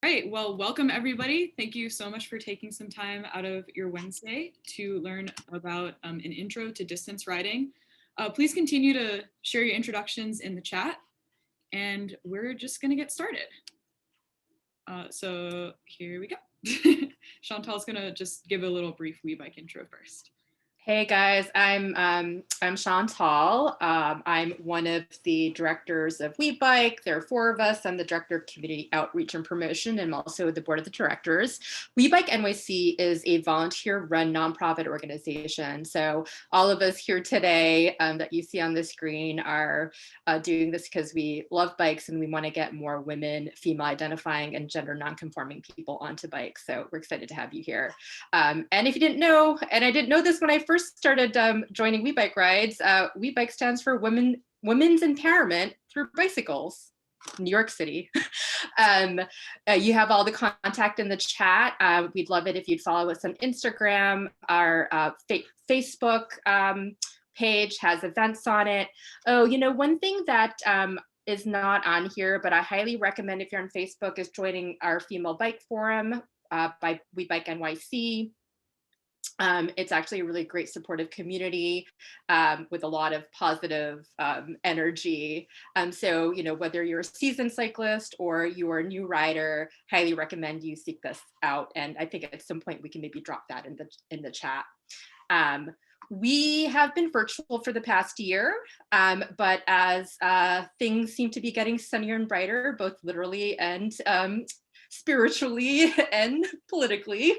right, well, welcome everybody. Thank you so much for taking some time out of your Wednesday to learn about an intro to distance riding. Please continue to share your introductions in the chat, and we're just gonna get started. So here we go. Chantal's gonna just give a little brief WeBike intro first. Hey guys, I'm Chantal. I'm one of the directors of WeBike. There are four of us. I'm the director of community outreach and promotion, and I'm also the board of the directors. WeBike NYC is a volunteer-run nonprofit organization. So all of us here today that you see on the screen are doing this because we love bikes and we want to get more women, female identifying, and gender nonconforming people onto bikes. So we're excited to have you here. And if you didn't know, and I didn't know this when I first started joining WeBike rides, WeBike stands for Women's Empowerment Through Bicycles, New York City. You have all the contact in the chat. We'd love it if you'd follow us on Instagram. Our Facebook page has events on it. Oh, you know, one thing that is not on here, but I highly recommend if you're on Facebook, is joining our female bike forum by WeBike NYC. It's actually a really great supportive community with a lot of positive energy. So, you know, whether you're a seasoned cyclist or you're a new rider, highly recommend you seek this out. And I think at some point we can maybe drop that in the chat. We have been virtual for the past year, but as things seem to be getting sunnier and brighter, both literally and spiritually and politically,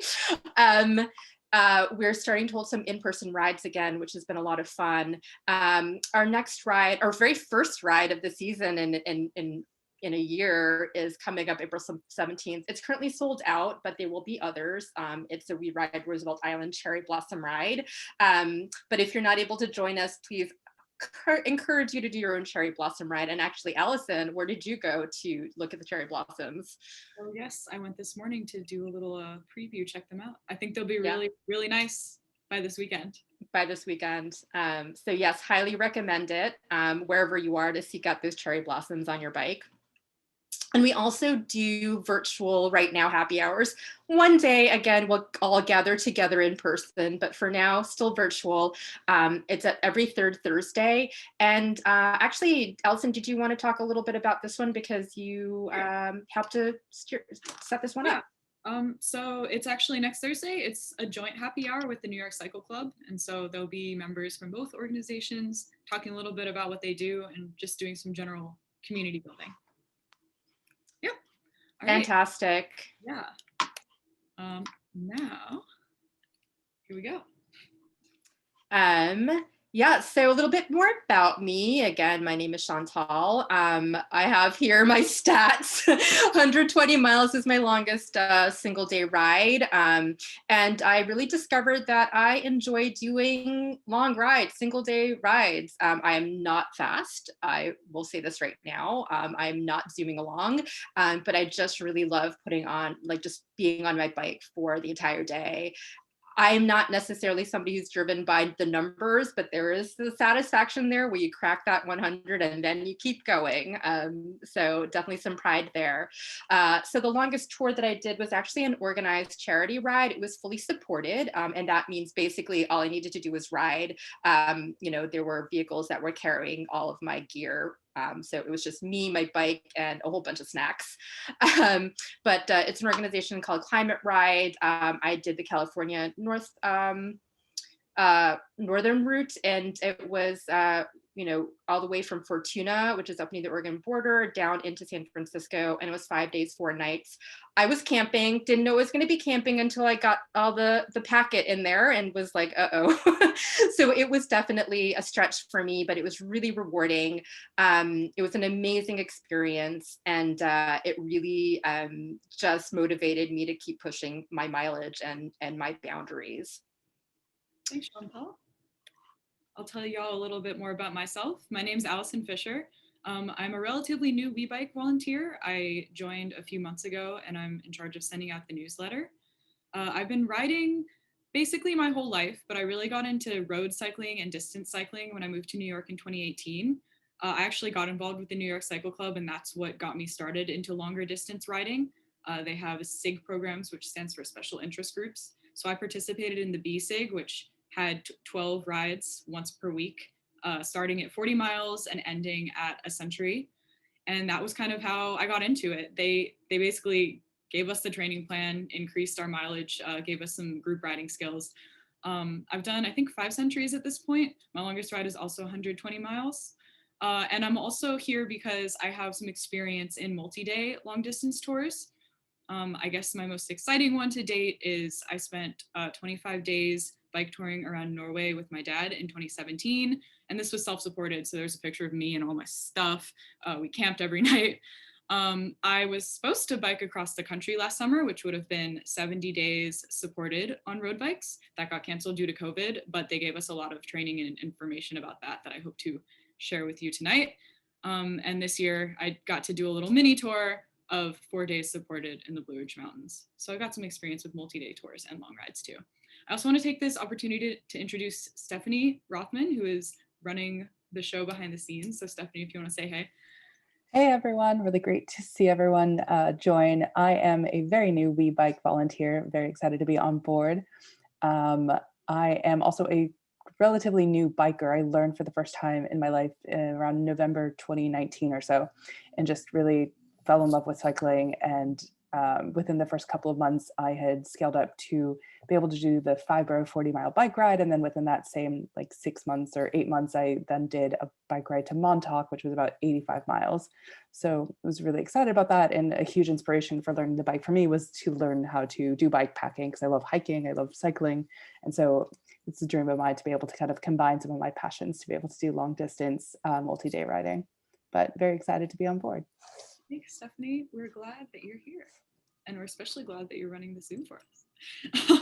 we're starting to hold some in-person rides again, which has been a lot of fun. Our next ride, our very first ride of the season in a year, is coming up April 17th. It's currently sold out, but there will be others. It's a We Ride Roosevelt Island Cherry Blossom Ride. But if you're not able to join us, please encourage you to do your own cherry blossom ride. And actually, Allison, where did you go to look at the cherry blossoms? Oh yes, I went this morning to do a little preview, check them out. I think they'll be really, really nice by this weekend. So yes, highly recommend it wherever you are to seek out those cherry blossoms on your bike. And we also do virtual right now happy hours. One day, again, we'll all gather together in person, but for now, still virtual. It's at every third Thursday. And actually, Allison, did you want to talk a little bit about this one because you helped to set this one up? So it's actually next Thursday. It's a joint happy hour with the New York Cycle Club. And so there'll be members from both organizations talking a little bit about what they do and just doing some general community building. Yep. All fantastic. Right. Yeah. Now, here we go. Yeah, so a little bit more about me. Again, my name is Chantal. I have here my stats. 120 miles is my longest single day ride. And I really discovered that I enjoy doing long rides, single day rides. I am not fast. I will say this right now. I'm not zooming along, but I just really love putting on, like, just being on my bike for the entire day. I'm not necessarily somebody who's driven by the numbers, but there is the satisfaction there where you crack that 100 and then you keep going. So definitely some pride there. So the longest tour that I did was actually an organized charity ride. It was fully supported. And that means basically all I needed to do was ride. You know, there were vehicles that were carrying all of my gear. So it was just me, my bike, and a whole bunch of snacks. But it's an organization called Climate Ride. I did the California northern route, and it was you know, all the way from Fortuna, which is up near the Oregon border, down into San Francisco, and it was 5 days, 4 nights. I was camping, didn't know I was going to be camping until I got all the packet in there and was like, uh-oh. So it was definitely a stretch for me, but it was really rewarding. It was an amazing experience, and it really just motivated me to keep pushing my mileage and my boundaries. Thanks, Chantal. I'll tell y'all a little bit more about myself. My name's Allison Fisher. I'm a relatively new WeBike volunteer. I joined a few months ago and I'm in charge of sending out the newsletter. I've been riding basically my whole life, but I really got into road cycling and distance cycling when I moved to New York in 2018. I actually got involved with the New York Cycle Club, and that's what got me started into longer distance riding. They have SIG programs, which stands for Special Interest Groups. So I participated in the B SIG, which had 12 rides once per week, starting at 40 miles and ending at a century. And that was kind of how I got into it. They basically gave us the training plan, increased our mileage, gave us some group riding skills. I've done, I think, 5 centuries at this point. My longest ride is also 120 miles. And I'm also here because I have some experience in multi-day long distance tours. I guess my most exciting one to date is I spent 25 days bike touring around Norway with my dad in 2017. And this was self-supported. So there's a picture of me and all my stuff. We camped every night. I was supposed to bike across the country last summer, which would have been 70 days supported on road bikes. That got canceled due to COVID, but they gave us a lot of training and information about that I hope to share with you tonight. And this year I got to do a little mini tour of 4 days supported in the Blue Ridge Mountains. So I got some experience with multi-day tours and long rides too. I also want to take this opportunity to introduce Stephanie Rothman, who is running the show behind the scenes. So Stephanie, if you want to say hey. Hey everyone, really great to see everyone join. I am a very new WeBike volunteer, very excited to be on board. I am also a relatively new biker. I learned for the first time in my life around November 2019 or so, and just really fell in love with cycling. And within the first couple of months, I had scaled up to be able to do the 5-borough 40-mile bike ride. And then within that same 6 months or 8 months, I then did a bike ride to Montauk, which was about 85 miles. So I was really excited about that. And a huge inspiration for learning the bike for me was to learn how to do bike packing, because I love hiking, I love cycling. And so it's a dream of mine to be able to kind of combine some of my passions to be able to do long distance multi-day riding. But very excited to be on board. Thanks, Stephanie. We're glad that you're here. And we're especially glad that you're running the Zoom for us.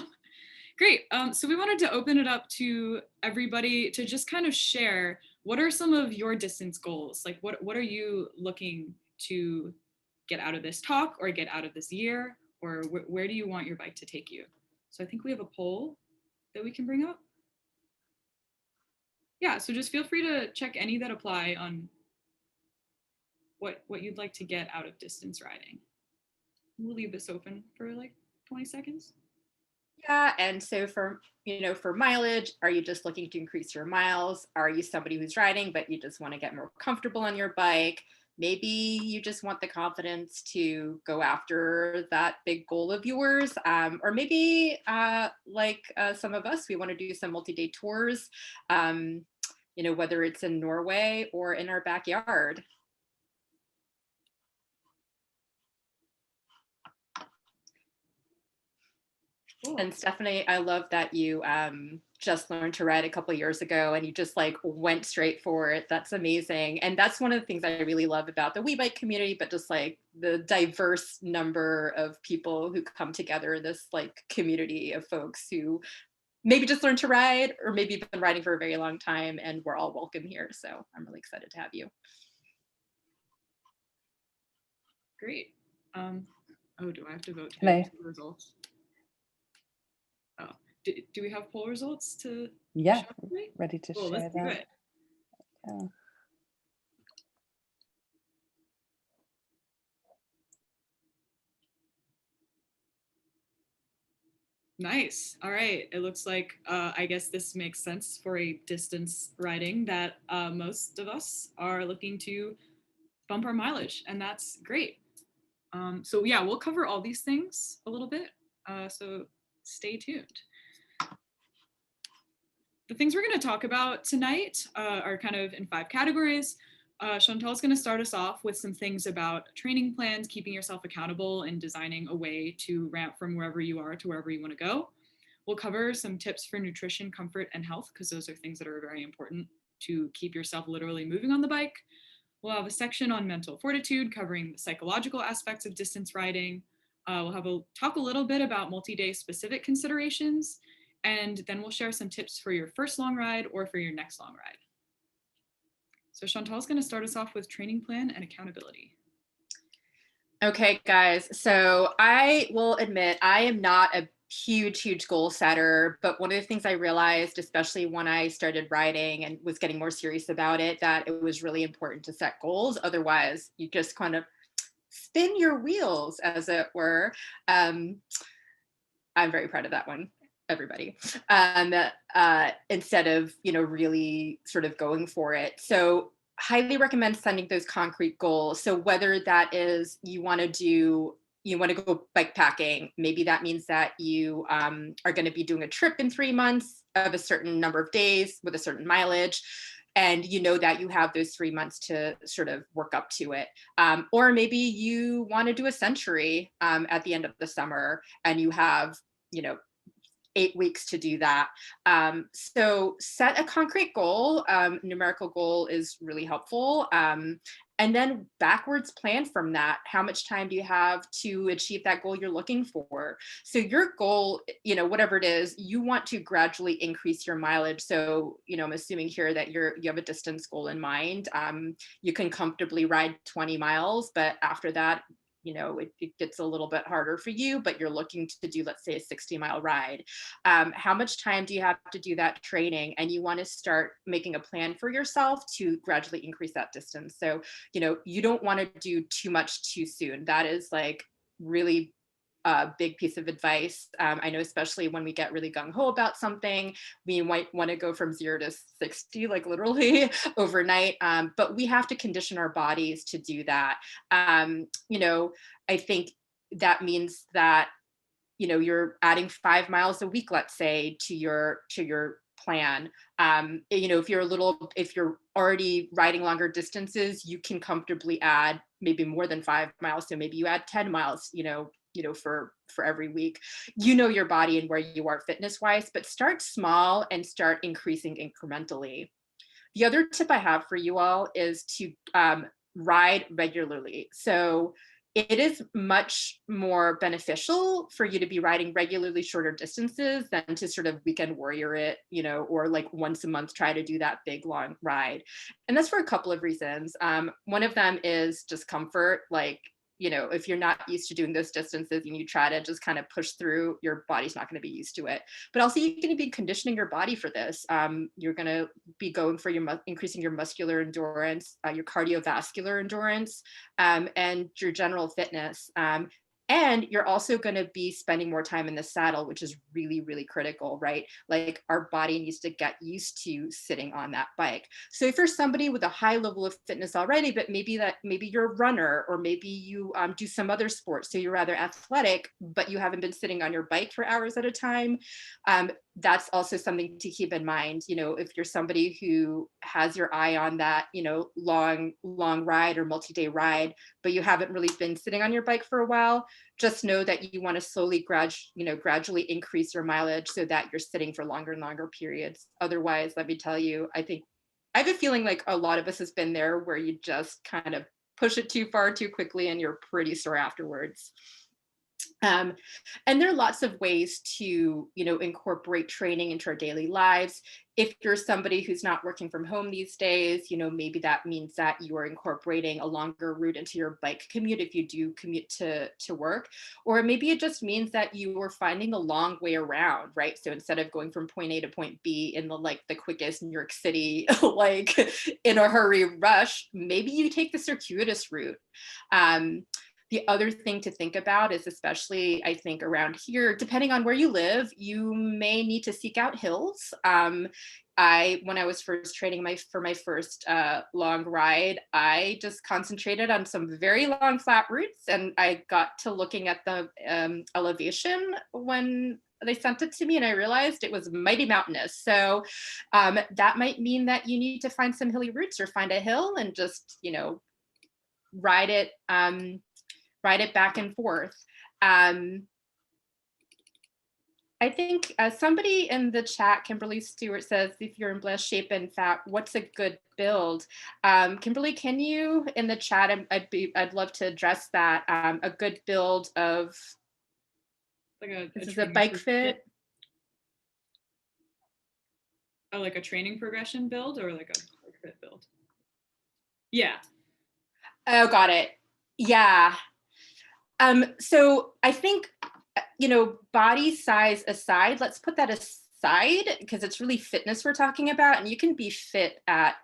Great. So we wanted to open it up to everybody to just kind of share, what are some of your distance goals? Like what are you looking to get out of this talk or get out of this year? Or where do you want your bike to take you? So I think we have a poll that we can bring up. Yeah, so just feel free to check any that apply on what you'd like to get out of distance riding. We'll leave this open for 20 seconds. Yeah, and so for mileage, are you just looking to increase your miles? Are you somebody who's riding but you just want to get more comfortable on your bike? Maybe you just want the confidence to go after that big goal of yours, or maybe some of us, we want to do some multi-day tours, whether it's in Norway or in our backyard. Cool. And Stephanie, I love that you just learned to ride a couple of years ago and you just went straight for it. That's amazing. And that's one of the things I really love about the WeBike community, but just the diverse number of people who come together in this community of folks who maybe just learned to ride or maybe been riding for a very long time, and we're all welcome here. So I'm really excited to have you. Great. Do I have to vote the results? Oh, do we have poll results to? Yeah, ready to share let's do it. Yeah. Nice. All right. It looks like, I guess this makes sense for a distance riding that most of us are looking to bump our mileage, and that's great. So yeah, we'll cover all these things a little bit. So stay tuned. The things we're going to talk about tonight are kind of in 5 categories. Chantal is going to start us off with some things about training plans, keeping yourself accountable, and designing a way to ramp from wherever you are to wherever you want to go. We'll cover some tips for nutrition, comfort, and health, because those are things that are very important to keep yourself literally moving on the bike. We'll have a section on mental fortitude, covering the psychological aspects of distance riding. We'll talk a little bit about multi-day specific considerations, and then we'll share some tips for your first long ride or for your next long ride. So Chantal's going to start us off with training plan and accountability. Okay, guys. So I will admit I am not a huge goal setter, but one of the things I realized, especially when I started riding and was getting more serious about it, that it was really important to set goals. Otherwise, you just kind of spin your wheels, as it were. I'm very proud of that one, everybody. Instead of, really sort of going for it. So highly recommend setting those concrete goals. So whether that is you want to go bike packing, maybe that means that you are going to be doing a trip in 3 months of a certain number of days with a certain mileage. And you know that you have those 3 months to sort of work up to it. Or maybe you want to do a century at the end of the summer and you have, 8 weeks to do that. So set a concrete goal. Numerical goal is really helpful. And then backwards plan from that. How much time do you have to achieve that goal you're looking for? So your goal, whatever it is, you want to gradually increase your mileage. So, I'm assuming here that you have a distance goal in mind. You can comfortably ride 20 miles, but after that, it gets a little bit harder for you, but you're looking to do, let's say, a 60-mile ride. How much time do you have to do that training? And you want to start making a plan for yourself to gradually increase that distance. So, you don't want to do too much too soon. That is like really a big piece of advice. I know, especially when we get really gung-ho about something, we might want to go from 0 to 60, like literally overnight. But we have to condition our bodies to do that. I think that means that, you're adding 5 miles a week, let's say, to your plan. If you're already riding longer distances, you can comfortably add maybe more than 5 miles. So maybe you add 10 miles, for every week. Your body and where you are fitness wise, but start small and start increasing incrementally. The other tip I have for you all is to ride regularly. So it is much more beneficial for you to be riding regularly shorter distances than to sort of weekend warrior it, or like once a month try to do that big long ride. And that's for a couple of reasons. One of them is just comfort. Like, if you're not used to doing those distances and you try to just kind of push through, your body's not going to be used to it. But also you're going to be conditioning your body for this. You're going to be going for increasing your muscular endurance, your cardiovascular endurance, and your general fitness. And you're also going to be spending more time in the saddle, which is really, really critical, right? Like our body needs to get used to sitting on that bike. So if you're somebody with a high level of fitness already, but maybe you're a runner, or maybe you do some other sport, so you're rather athletic, but you haven't been sitting on your bike for hours at a time, that's also something to keep in mind. If you're somebody who has your eye on that, long ride or multi-day ride, but you haven't really been sitting on your bike for a while, just know that you want to slowly gradually increase your mileage so that you're sitting for longer and longer periods. Otherwise, let me tell you, I have a feeling like a lot of us has been there, where you just kind of push it too far too quickly and you're pretty sore afterwards. And there are lots of ways to, incorporate training into our daily lives. If you're somebody who's not working from home these days, maybe that means that you are incorporating a longer route into your bike commute if you do commute to work. Or maybe it just means that you are finding the long way around, right? So instead of going from point A to point B in the quickest New York City, like in a hurry rush, maybe you take the circuitous route. The other thing to think about is, especially I think around here, depending on where you live, you may need to seek out hills. When I was first training for my first long ride, I just concentrated on some very long flat routes, and I got to looking at the elevation when they sent it to me, and I realized it was mighty mountainous. So that might mean that you need to find some hilly routes, or find a hill and just, ride it back and forth. I think somebody in the chat, Kimberly Stewart, says, if you're in blessed shape and fat, what's a good build? Kimberly, can you in the chat, I'd love to address that. A good build of, like this is a bike fit. Oh, like a training progression build, or like a bike fit build? Yeah. Oh, got it. Yeah. So I think, body size aside, let's put that aside, because it's really fitness we're talking about, and you can be fit at,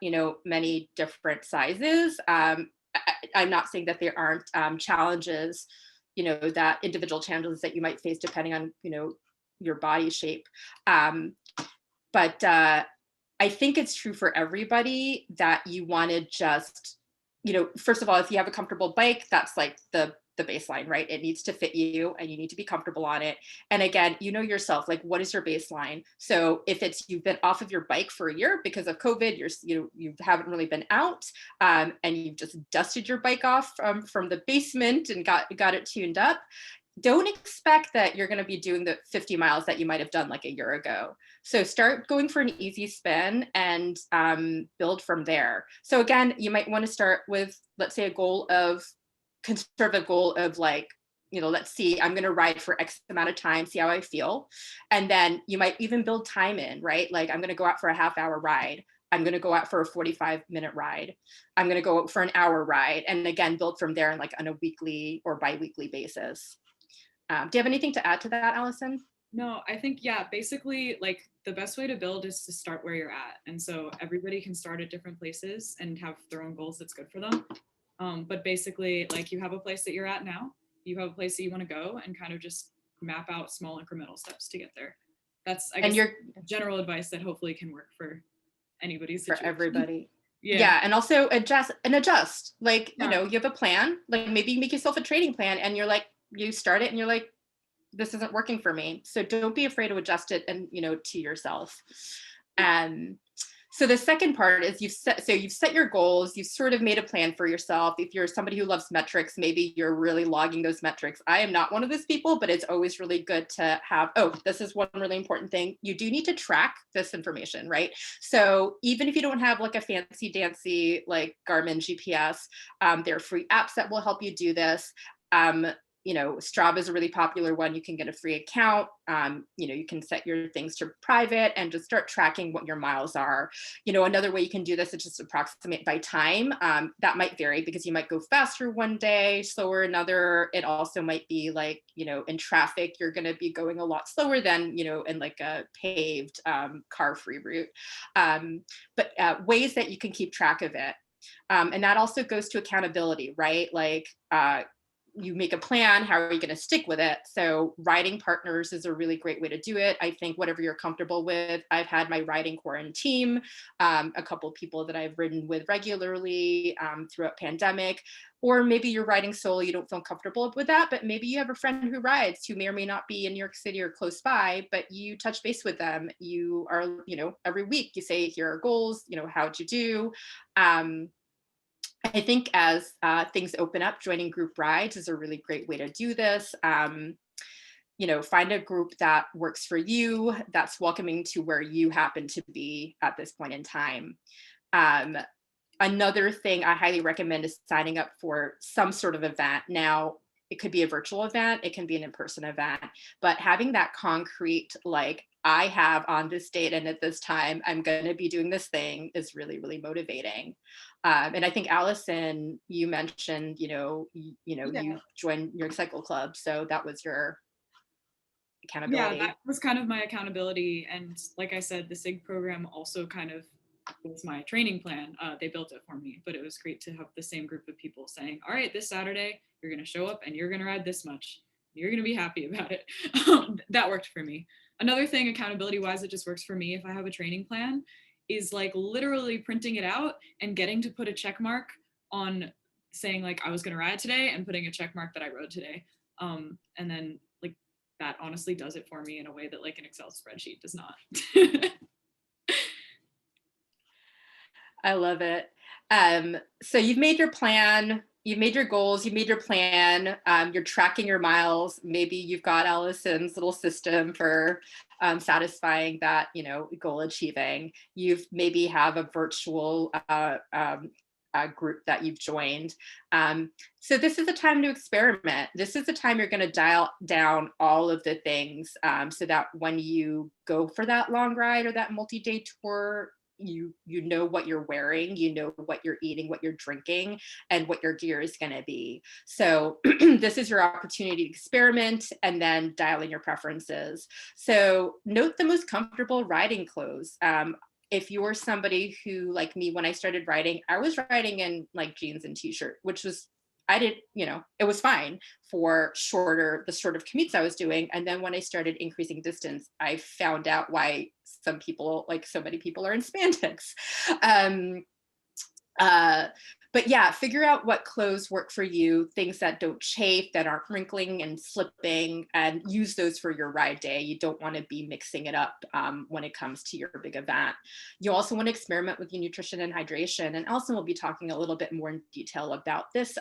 many different sizes. I'm not saying that there aren't challenges, that individual challenges that you might face depending on, your body shape. But I think it's true for everybody that you want to just, first of all, if you have a comfortable bike, that's like the baseline, right? It needs to fit you and you need to be comfortable on it. And again, yourself, like, what is your baseline? So if it's you've been off of your bike for a year because of COVID, you haven't really been out, and you've just dusted your bike off from the basement and got it tuned up, don't expect that you're going to be doing the 50 miles that you might have done like a year ago. So start going for an easy spin and build from there. So again, you might want to start with, let's say, conservative goal of like, let's see, I'm going to ride for X amount of time, see how I feel. And then you might even build time in, right? Like, I'm going to go out for a half-hour ride. I'm going to go out for a 45-minute ride. I'm going to go out for an hour ride. And again, build from there, like on a weekly or bi-weekly basis. Do you have anything to add to that, Allison? No, I think, yeah, basically, like, the best way to build is to start where you're at. And so everybody can start at different places and have their own goals that's good for them. But basically, like, you have a place that you're at now, you have a place that you want to go, and kind of just map out small incremental steps to get there. That's, I guess, your general advice that hopefully can work for anybody's situation. For everybody. Yeah. And also adjust. Like, you have a plan, like maybe you make yourself a training plan and you're like, you start it and you're like, this isn't working for me. So don't be afraid to adjust it and, to yourself. So the second part is you've set your goals, you've sort of made a plan for yourself. If you're somebody who loves metrics, maybe you're really logging those metrics. I am not one of those people, but it's always really good to have, this is one really important thing. You do need to track this information, right? So even if you don't have like a fancy dancy, like Garmin GPS, there are free apps that will help you do this. Strava is a really popular one. You can get a free account. You can set your things to private and just start tracking what your miles are. Another way you can do this is just approximate by time. That might vary because you might go faster one day, slower another. It also might be like, in traffic, you're going to be going a lot slower than, in like a paved car-free route. But ways that you can keep track of it. And that also goes to accountability, right? Like, you make a plan, how are you going to stick with it? So riding partners is a really great way to do it. I think whatever you're comfortable with. I've had my riding core team, a couple of people that I've ridden with regularly throughout pandemic, or maybe you're riding solo, you don't feel comfortable with that, but maybe you have a friend who rides who may or may not be in New York City or close by, but you touch base with them. You are, every week you say, here are goals, how'd you do? I think as things open up, joining group rides is a really great way to do this. Find a group that works for you, that's welcoming to where you happen to be at this point in time. Another thing I highly recommend is signing up for some sort of event. Now, it could be a virtual event, it can be an in-person event, but having that concrete, like, I have on this date and at this time, I'm going to be doing this thing is really, really motivating. And I think Allison, you mentioned, you joined your cycle club. So that was your accountability. Yeah, that was kind of my accountability. And like I said, the SIG program also kind of was my training plan. They built it for me, but it was great to have the same group of people saying, all right, this Saturday, you're going to show up and you're going to ride this much. You're going to be happy about it. That worked for me. Another thing, accountability wise, it just works for me if I have a training plan, is like literally printing it out and getting to put a check mark on saying like I was going to ride today and putting a check mark that I rode today. And then like that honestly does it for me in a way that like an Excel spreadsheet does not. I love it. So you've made your plan, you've made your goals, you've made your plan, you're tracking your miles. Maybe you've got Allison's little system for satisfying that, goal achieving. You've maybe have a virtual group that you've joined. So this is a time to experiment. This is the time you're going to dial down all of the things so that when you go for that long ride or that multi-day tour, you know what you're wearing, you know what you're eating, what you're drinking, and what your gear is going to be. So this is your opportunity to experiment and then dial in your preferences. So note the most comfortable riding clothes. if you're somebody who, like me, when I started riding, I was riding in like jeans and t-shirt, which was, I did, it was fine for the sort of commutes I was doing. And then when I started increasing distance, I found out why some people, like so many people, are in spandex. Um, uh, but yeah, figure out what clothes work for you, things that don't chafe, that aren't wrinkling and slipping, and use those for your ride day. You don't want to be mixing it up when it comes to your big event. You also want to experiment with your nutrition and hydration. And Alison will be talking a little bit more in detail about this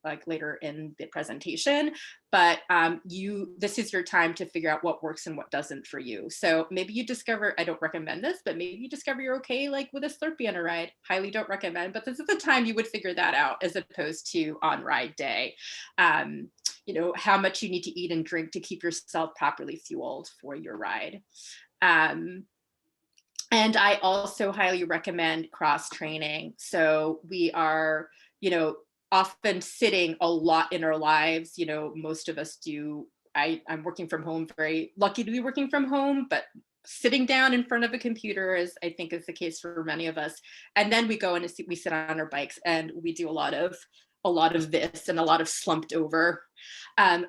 like later in the presentation. But this is your time to figure out what works and what doesn't for you. So maybe you discover, I don't recommend this, but maybe you discover you're okay like with a Slurpee on a ride. Highly don't recommend, but this is the time you would figure that out as opposed to on ride day. How much you need to eat and drink to keep yourself properly fueled for your ride. And I also highly recommend cross training. So we are, often sitting a lot in our lives. Most of us do. I'm working from home, very lucky to be working from home, but sitting down in front of a computer is, I think, is the case for many of us. And then we go and we sit on our bikes and we do a lot of this and a lot of slumped over.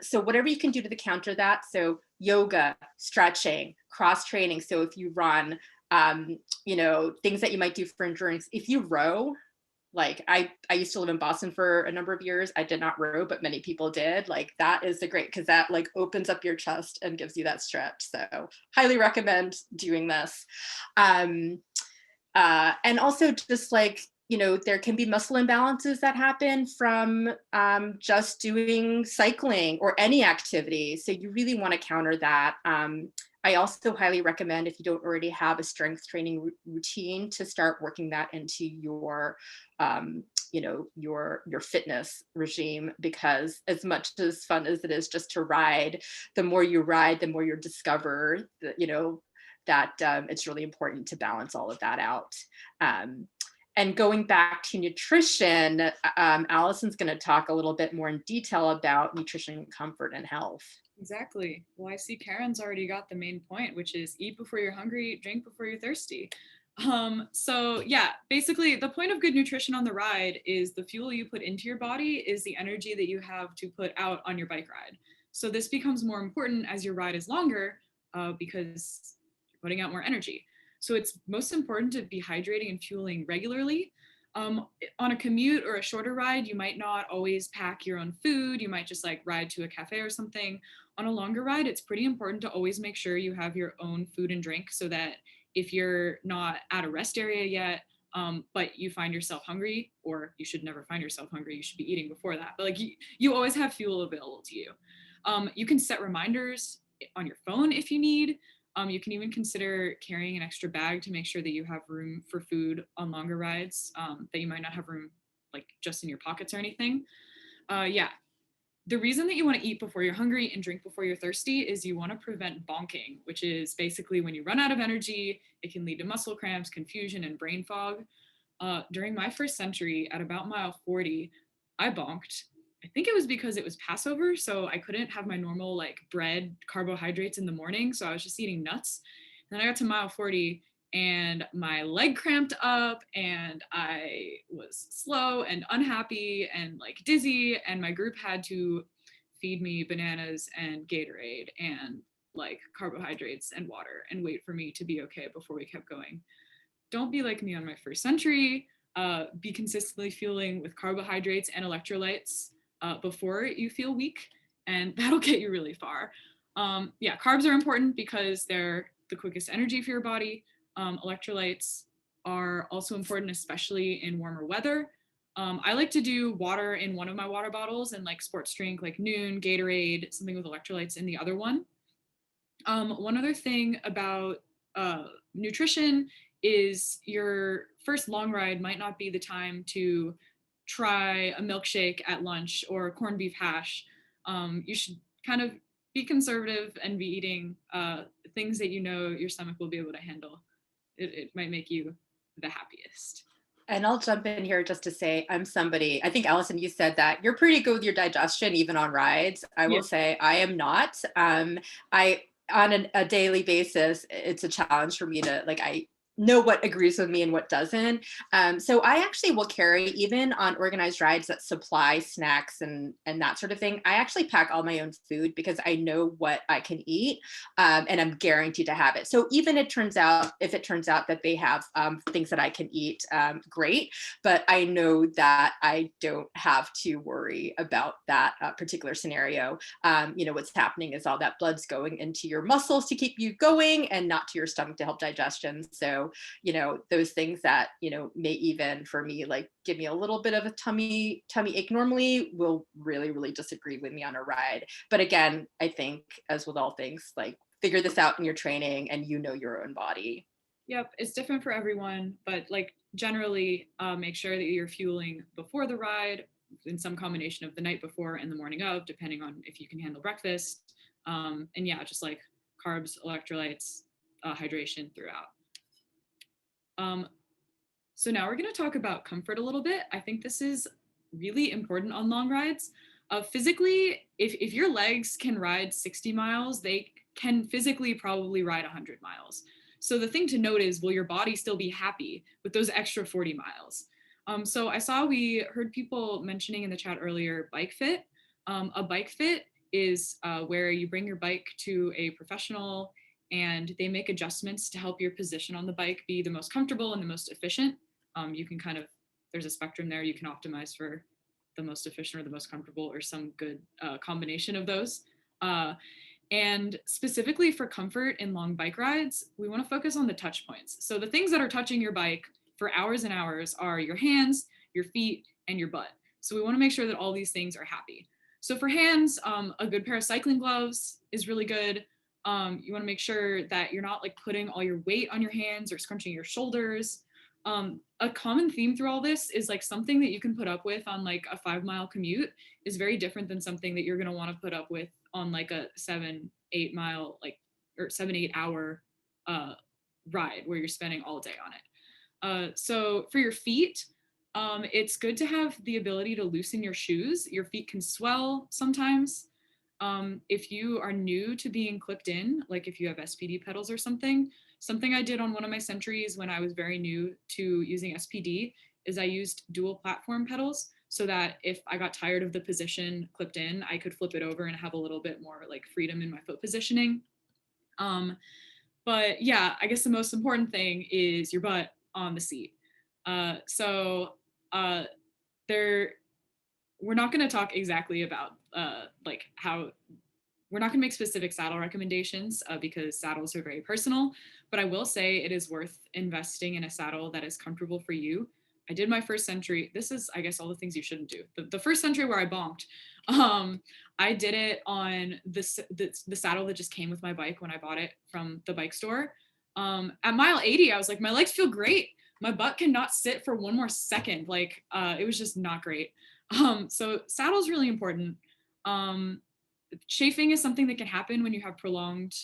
So whatever you can do to counter that. So yoga, stretching, cross training. So if you run, things that you might do for endurance. If you row, like I used to live in Boston for a number of years. I did not row, but many people did. Like that is because that like opens up your chest and gives you that stretch. So highly recommend doing this. And also just like, there can be muscle imbalances that happen from just doing cycling or any activity. So you really want to counter that. I also highly recommend, if you don't already have a strength training routine, to start working that into your fitness regime, because as much as fun as it is just to ride, the more you ride, the more you discover that it's really important to balance all of that out. And going back to nutrition, Allison's going to talk a little bit more in detail about nutrition, comfort, and health. Exactly. Well, I see Karen's already got the main point, which is eat before you're hungry, drink before you're thirsty. So yeah, basically the point of good nutrition on the ride is the fuel you put into your body is the energy that you have to put out on your bike ride. So this becomes more important as your ride is longer because you're putting out more energy. So it's most important to be hydrating and fueling regularly. On a commute or a shorter ride, you might not always pack your own food. You might just like ride to a cafe or something. On a longer ride, it's pretty important to always make sure you have your own food and drink, so that if you're not at a rest area yet, but you find yourself hungry, or you should never find yourself hungry, you should be eating before that. But like you always have fuel available to you. You can set reminders on your phone if you need. You can even consider carrying an extra bag to make sure that you have room for food on longer rides, that you might not have room like just in your pockets or anything. Yeah. The reason that you want to eat before you're hungry and drink before you're thirsty is you want to prevent bonking, which is basically when you run out of energy, it can lead to muscle cramps, confusion, and brain fog. During my first century, at about mile 40, I bonked. I think it was because it was Passover, so I couldn't have my normal like bread, carbohydrates in the morning, so I was just eating nuts. And then I got to mile 40 and my leg cramped up and I was slow and unhappy and like dizzy, and my group had to feed me bananas and Gatorade and like carbohydrates and water and wait for me to be okay before we kept going. Don't be like me on my first century. Be consistently fueling with carbohydrates and electrolytes before you feel weak, and that'll get you really far. Yeah, carbs are important because they're the quickest energy for your body. Electrolytes are also important, especially in warmer weather. I like to do water in one of my water bottles and like sports drink like Noon, Gatorade, something with electrolytes in the other one. One other thing about nutrition is your first long ride might not be the time to try a milkshake at lunch or corned beef hash. You should kind of be conservative and be eating things that you know your stomach will be able to handle. It might make you the happiest. And I'll jump in here just to say, I'm somebody, I think Allison, you said that you're pretty good with your digestion, even on rides. I will say I am not. I, on a daily basis, it's a challenge for me to like, know what agrees with me and what doesn't. So I actually will carry, even on organized rides that supply snacks and that sort of thing. I actually pack all my own food because I know what I can eat, and I'm guaranteed to have it. So even if it turns out that they have things that I can eat, great. But I know that I don't have to worry about that particular scenario. What's happening is all that blood's going into your muscles to keep you going and not to your stomach to help digestion. So those things that, may even for me, like give me a little bit of a tummy ache normally will really, really disagree with me on a ride. But again, I think as with all things, like figure this out in your training and your own body. Yep, it's different for everyone, but like generally make sure that you're fueling before the ride in some combination of the night before and the morning of, depending on if you can handle breakfast. And yeah, just like carbs, electrolytes, hydration throughout. So now we're going to talk about comfort a little bit. I think this is really important on long rides. Physically, if your legs can ride 60 miles, they can physically probably ride 100 miles. So the thing to note is, will your body still be happy with those extra 40 miles? So we heard people mentioning in the chat earlier, bike fit. A bike fit is where you bring your bike to a professional and they make adjustments to help your position on the bike be the most comfortable and the most efficient. You can there's a spectrum there. You can optimize for the most efficient or the most comfortable or some good combination of those. And specifically for comfort in long bike rides, we want to focus on the touch points. So the things that are touching your bike for hours and hours are your hands, your feet, and your butt. So we want to make sure that all these things are happy. So for hands, a good pair of cycling gloves is really good. You want to make sure that you're not like putting all your weight on your hands or scrunching your shoulders. A common theme through all this is like something that you can put up with on like a 5-mile commute is very different than something that you're going to want to put up with on like a 7-8 mile or 7-8 hour ride where you're spending all day on it. So for your feet, it's good to have the ability to loosen your shoes. Your feet can swell sometimes. If you are new to being clipped in, like if you have SPD pedals or something I did on one of my centuries when I was very new to using SPD is I used dual platform pedals so that if I got tired of the position clipped in, I could flip it over and have a little bit more like freedom in my foot positioning. But yeah, I guess the most important thing is your butt on the seat. We're not going to talk exactly about how we're not going to make specific saddle recommendations because saddles are very personal, but I will say it is worth investing in a saddle that is comfortable for you. I did my first century. This is, I guess, all the things you shouldn't do. The first century where I bonked, I did it on the saddle that just came with my bike when I bought it from the bike store. At mile 80, I was like, my legs feel great. My butt cannot sit for one more second. It was just not great. So saddle's really important. Chafing is something that can happen when you have prolonged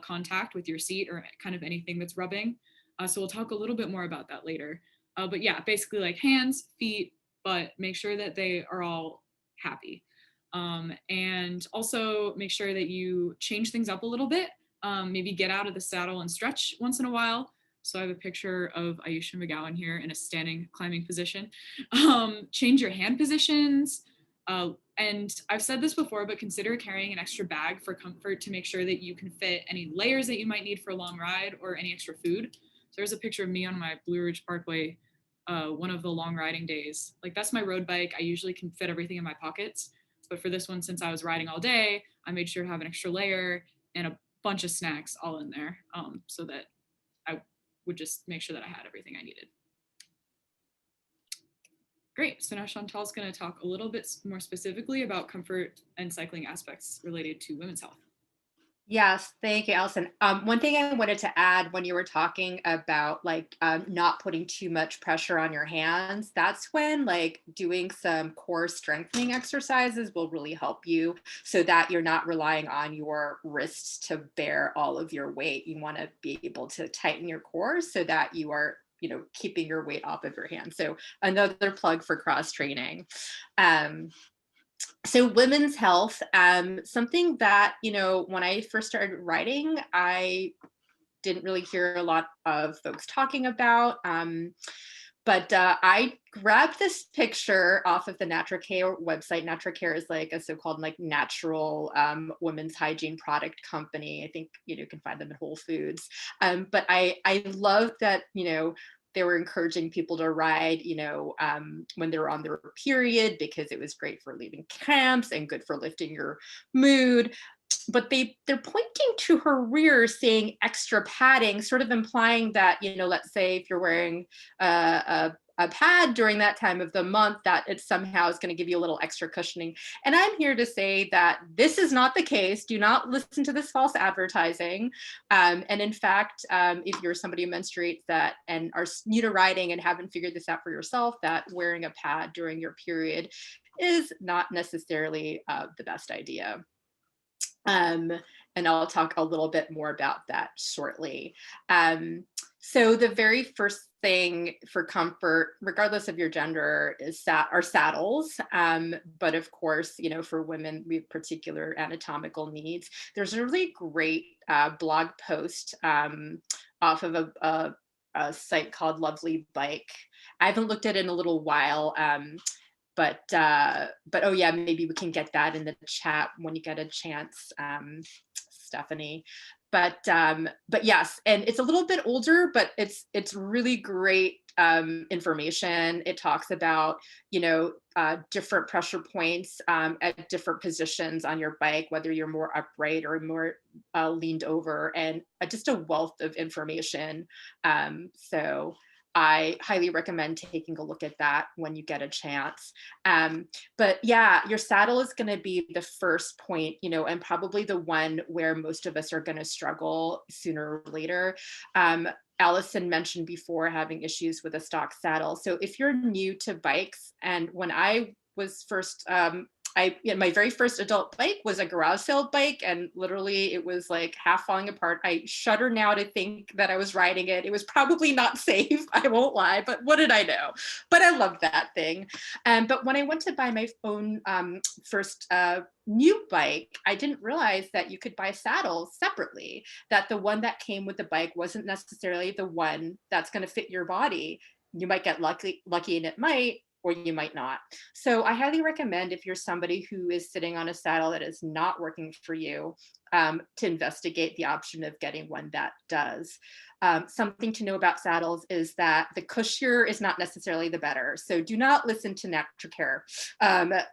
contact with your seat or kind of anything that's rubbing. So we'll talk a little bit more about that later. But yeah, basically like hands, feet, butt, make sure that they are all happy. And also make sure that you change things up a little bit. Maybe get out of the saddle and stretch once in a while. So I have a picture of Ayesha McGowan here in a standing climbing position. Change your hand positions. And I've said this before, but consider carrying an extra bag for comfort to make sure that you can fit any layers that you might need for a long ride or any extra food. So there's a picture of me on my Blue Ridge Parkway, one of the long riding days. Like that's my road bike. I usually can fit everything in my pockets. But for this one, since I was riding all day, I made sure to have an extra layer and a bunch of snacks all in there so that I would just make sure that I had everything I needed. Great, so now Chantal's gonna talk a little bit more specifically about comfort and cycling aspects related to women's health. Yes, thank you, Allison. One thing I wanted to add when you were talking about not putting too much pressure on your hands, that's when like doing some core strengthening exercises will really help you so that you're not relying on your wrists to bear all of your weight. You want to be able to tighten your core so that you are keeping your weight off of your hands. So another plug for cross training. So women's health, something that, when I first started riding, I didn't really hear a lot of folks talking about. But I grabbed this picture off of the NaturCare website. NaturCare is like a so-called like natural women's hygiene product company. I think, you can find them at Whole Foods. But I love that, they were encouraging people to ride, when they were on their period, because it was great for leaving cramps and good for lifting your mood. But they're pointing to her rear saying extra padding, sort of implying that, let's say if you're wearing a pad during that time of the month, that it somehow is going to give you a little extra cushioning. And I'm here to say that this is not the case. Do not listen to this false advertising. And in fact, if you're somebody who menstruates that and are new to riding and haven't figured this out for yourself, that wearing a pad during your period is not necessarily the best idea. And I'll talk a little bit more about that shortly. So the very first thing for comfort, regardless of your gender, are saddles. But of course, for women, we have particular anatomical needs. There's a really great blog post off of a site called Lovely Bike. I haven't looked at it in a little while. But oh yeah, maybe we can get that in the chat when you get a chance, Stephanie. But yes, and it's a little bit older, but it's really great information. It talks about different pressure points at different positions on your bike, whether you're more upright or more leaned over, and just a wealth of information. So I highly recommend taking a look at that when you get a chance. But yeah, your saddle is going to be the first point, and probably the one where most of us are going to struggle sooner or later. Allison mentioned before having issues with a stock saddle. So if you're new to bikes, and when I was first, my very first adult bike was a garage sale bike, and literally it was like half falling apart. I shudder now to think that I was riding it. It was probably not safe, I won't lie, but what did I know? But I loved that thing. But when I went to buy my own first new bike, I didn't realize that you could buy saddles separately, that the one that came with the bike wasn't necessarily the one that's going to fit your body. You might get lucky and it might, or you might not. So I highly recommend, if you're somebody who is sitting on a saddle that is not working for you, to investigate the option of getting one that does. Something to know about saddles is that the cushier is not necessarily the better. So do not listen to NaturCare.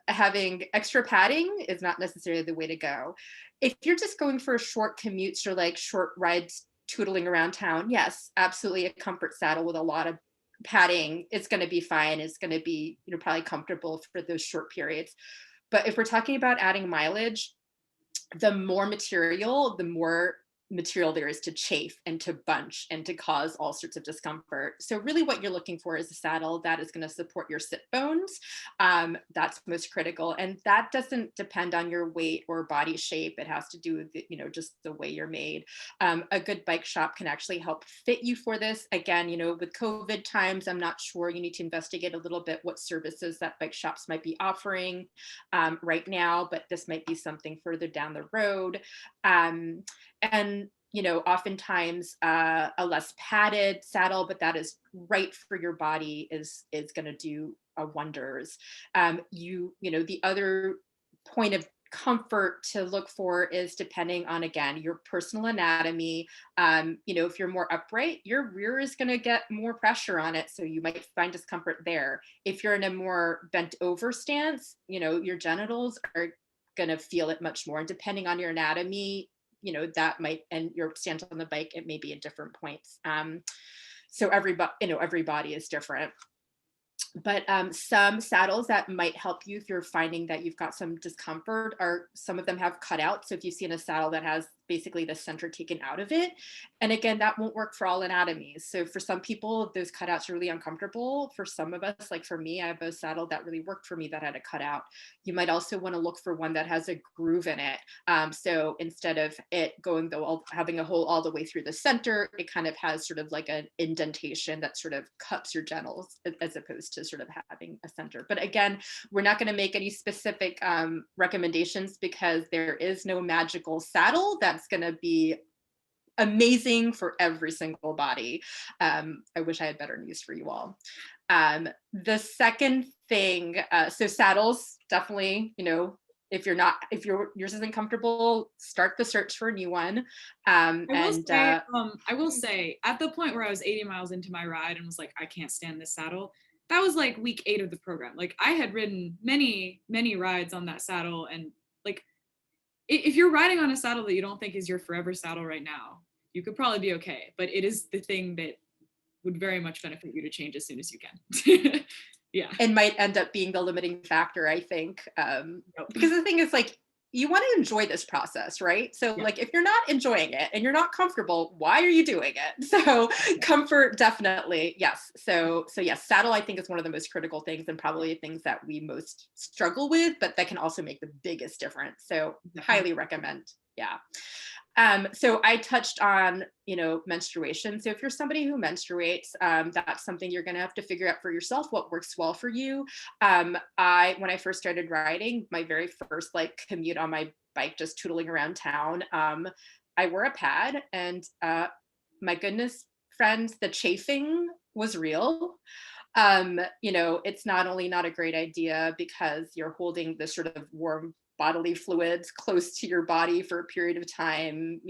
Having extra padding is not necessarily the way to go. If you're just going for short commutes or like short rides tootling around town, yes, absolutely a comfort saddle with a lot of padding, it's going to be fine. It's going to be, probably comfortable for those short periods. But if we're talking about adding mileage, the more material there is to chafe and to bunch and to cause all sorts of discomfort. So really what you're looking for is a saddle that is going to support your sit bones. That's most critical. And that doesn't depend on your weight or body shape. It has to do with, just the way you're made. A good bike shop can actually help fit you for this. Again, with COVID times, I'm not sure. You need to investigate a little bit what services that bike shops might be offering right now, but this might be something further down the road. And oftentimes a less padded saddle, but that is right for your body, is going to do wonders. The other point of comfort to look for is depending on, again, your personal anatomy. If you're more upright, your rear is going to get more pressure on it, so you might find discomfort there. If you're in a more bent over stance, your genitals are going to feel it much more. And depending on your anatomy, that might, and your stance on the bike, it may be at different points. So every body is different. But some saddles that might help you if you're finding that you've got some discomfort, are some of them have cutouts. So if you see in a saddle that has basically the center taken out of it, and again, that won't work for all anatomies. So for some people, those cutouts are really uncomfortable. For some of us, like for me, I have a saddle that really worked for me that had a cutout. You might also want to look for one that has a groove in it. So instead of it having a hole all the way through the center, it kind of has sort of like an indentation that sort of cups your genitals, as opposed to sort of having a center. But again, we're not going to make any specific recommendations, because there is no magical saddle that's going to be amazing for every single body. I wish I had better news for you all. The second thing, so saddles, definitely, if yours isn't comfortable, start the search for a new one. I will say, at the point where I was 80 miles into my ride and was like, I can't stand this saddle, that was like week 8 of the program. Like I had ridden many, many rides on that saddle, and like if you're riding on a saddle that you don't think is your forever saddle right now, you could probably be okay. But it is the thing that would very much benefit you to change as soon as you can. Yeah. And might end up being the limiting factor, I think. Because the thing is, like, you want to enjoy this process, right? So, like, if you're not enjoying it and you're not comfortable, why are you doing it? So, comfort, definitely, yes. So yes, saddle, I think, is one of the most critical things, and probably things that we most struggle with, but that can also make the biggest difference. So, highly recommend. Yeah. So I touched on, menstruation. So if you're somebody who menstruates, that's something you're going to have to figure out for yourself, what works well for you. When I first started riding, my very first like commute on my bike, just tootling around town, I wore a pad, and my goodness, friends, the chafing was real. It's not only not a great idea because you're holding this sort of warm bodily fluids close to your body for a period of time,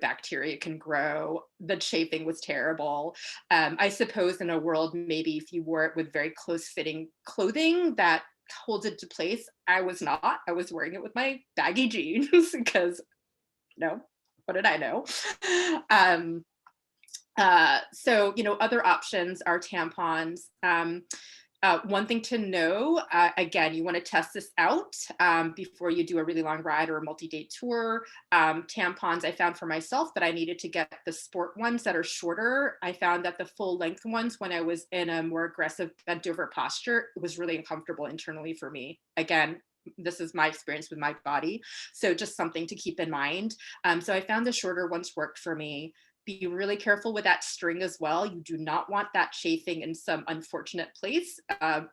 bacteria can grow. The chafing was terrible. I suppose in a world, maybe if you wore it with very close fitting clothing that holds it to place, I was not. I was wearing it with my baggy jeans because, what did I know? So, other options are tampons. One thing to know, again, you want to test this out before you do a really long ride or a multi-day tour. Tampons, I found for myself that I needed to get the sport ones that are shorter. I found that the full length ones, when I was in a more aggressive bent over posture, it was really uncomfortable internally for me. Again, this is my experience with my body. So just something to keep in mind. So I found the shorter ones worked for me. Be really careful with that string as well. You do not want that chafing in some unfortunate place,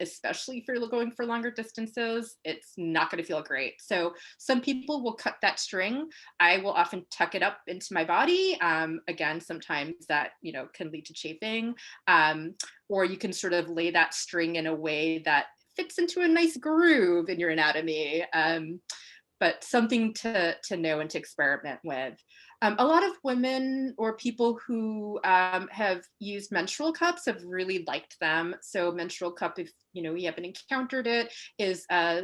especially if you're going for longer distances. It's not going to feel great. So some people will cut that string. I will often tuck it up into my body. Again, sometimes that, can lead to chafing. Or you can sort of lay that string in a way that fits into a nice groove in your anatomy. But something to know and to experiment with. A lot of women or people who have used menstrual cups have really liked them. So menstrual cup, if you haven't encountered it, is a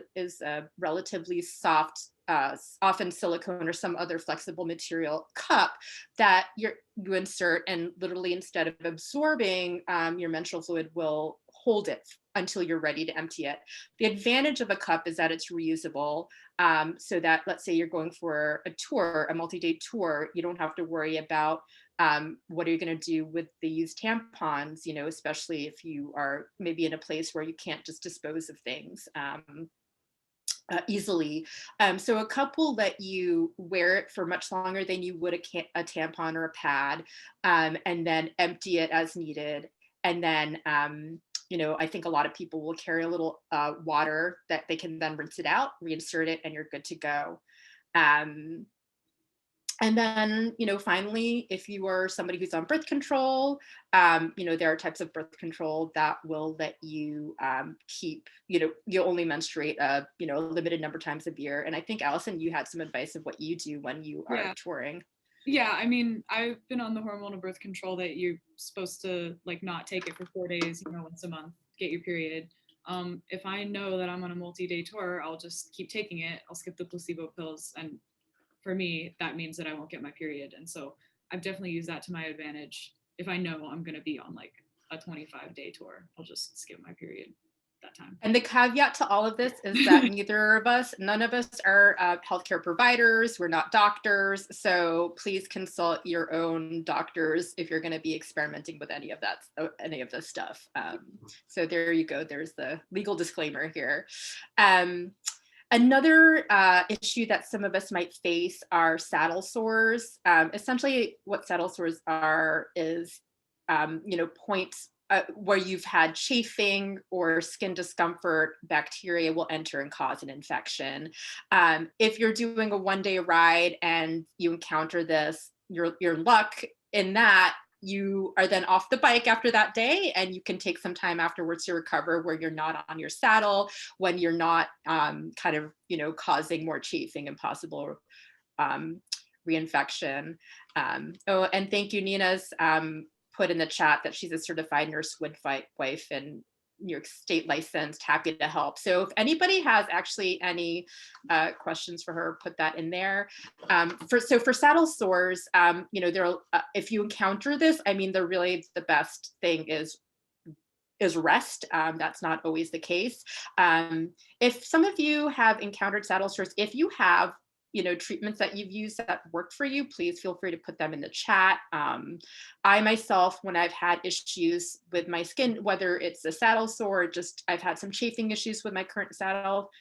relatively soft, often silicone or some other flexible material cup that you insert, and literally instead of absorbing your menstrual fluid, will hold it until you're ready to empty it. The advantage of a cup is that it's reusable. So that, let's say you're going for a tour, a multi-day tour, you don't have to worry about what are you going to do with the used tampons, especially if you are maybe in a place where you can't just dispose of things easily. So a cup will let you wear it for much longer than you would a tampon or a pad, and then empty it as needed. And then I think a lot of people will carry a little water that they can then rinse it out, reinsert it, and you're good to go. And then, finally, if you are somebody who's on birth control, there are types of birth control that will let you keep, you only menstruate, a limited number of times a year. And I think, Allison, you had some advice of what you do when you are touring. Yeah, I mean, I've been on the hormonal birth control that you're supposed to like not take it for 4 days, once a month, get your period. If I know that I'm on a multi-day tour, I'll just keep taking it. I'll skip the placebo pills. And for me, that means that I won't get my period. And so I've definitely used that to my advantage. If I know I'm going to be on like a 25-day tour, I'll just skip my period that time. And the caveat to all of this is that none of us are healthcare providers. We're not doctors. So please consult your own doctors if you're going to be experimenting with any of this stuff. So there you go. There's the legal disclaimer here. Another issue that some of us might face are saddle sores. Essentially, what saddle sores are is, points where you've had chafing or skin discomfort, bacteria will enter and cause an infection. If you're doing a one-day ride and you encounter this, your luck in that you are then off the bike after that day, and you can take some time afterwards to recover where you're not on your saddle, when you're not kind of, causing more chafing and possible reinfection. Oh, and thank you, Nina's put in the chat that she's a certified nurse midwife and New York State licensed, happy to help. So if anybody has actually any questions for her, put that in there. For saddle sores, there if you encounter this, I mean, the best thing is rest. That's not always the case. If some of you have encountered saddle sores, if you have treatments that you've used that worked for you, please feel free to put them in the chat. I myself, when I've had issues with my skin, whether it's a saddle sore or just I've had some chafing issues with my current saddle,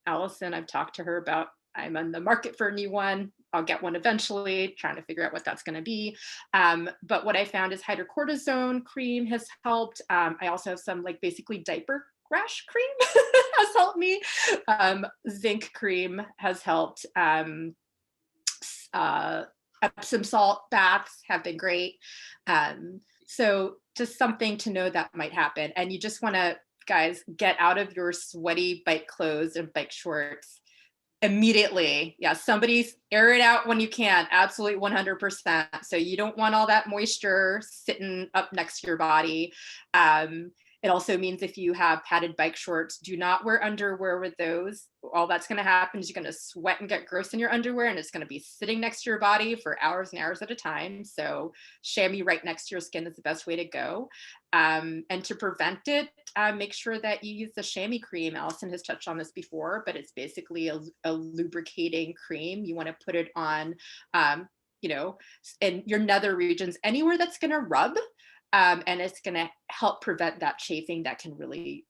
Allison, I've talked to her about, I'm on the market for a new one. I'll get one eventually, trying to figure out what that's going to be. But what I found is hydrocortisone cream has helped. I also have some basically diaper rash cream has helped me. Zinc cream has helped. Epsom salt baths have been great. So just something to know that might happen. And you just want to, guys, get out of your sweaty bike clothes and bike shorts immediately. Yeah, somebody's air it out when you can. Absolutely 100%. So you don't want all that moisture sitting up next to your body. It also means if you have padded bike shorts, do not wear underwear with those. All that's going to happen is you're going to sweat and get gross in your underwear, and it's going to be sitting next to your body for hours and hours at a time. So chamois right next to your skin is the best way to go. And to prevent it, make sure that you use the chamois cream. Allison has touched on this before, but it's basically a lubricating cream. You want to put it on, in your nether regions, anywhere that's going to rub. And it's going to help prevent that chafing that can really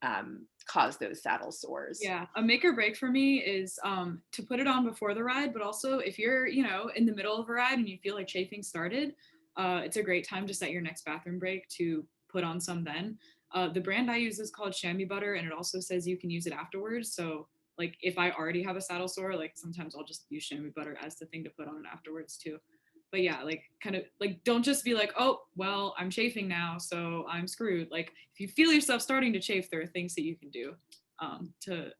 cause those saddle sores. Yeah, a make or break for me is to put it on before the ride, but also if you're, in the middle of a ride and you feel like chafing started, it's a great time to set your next bathroom break to put on some then. The brand I use is called Chamois Butter, and it also says you can use it afterwards. So if I already have a saddle sore, sometimes I'll just use Chamois Butter as the thing to put on afterwards too. But yeah, don't just be like, oh, well, I'm chafing now, so I'm screwed. If you feel yourself starting to chafe, there are things that you can do to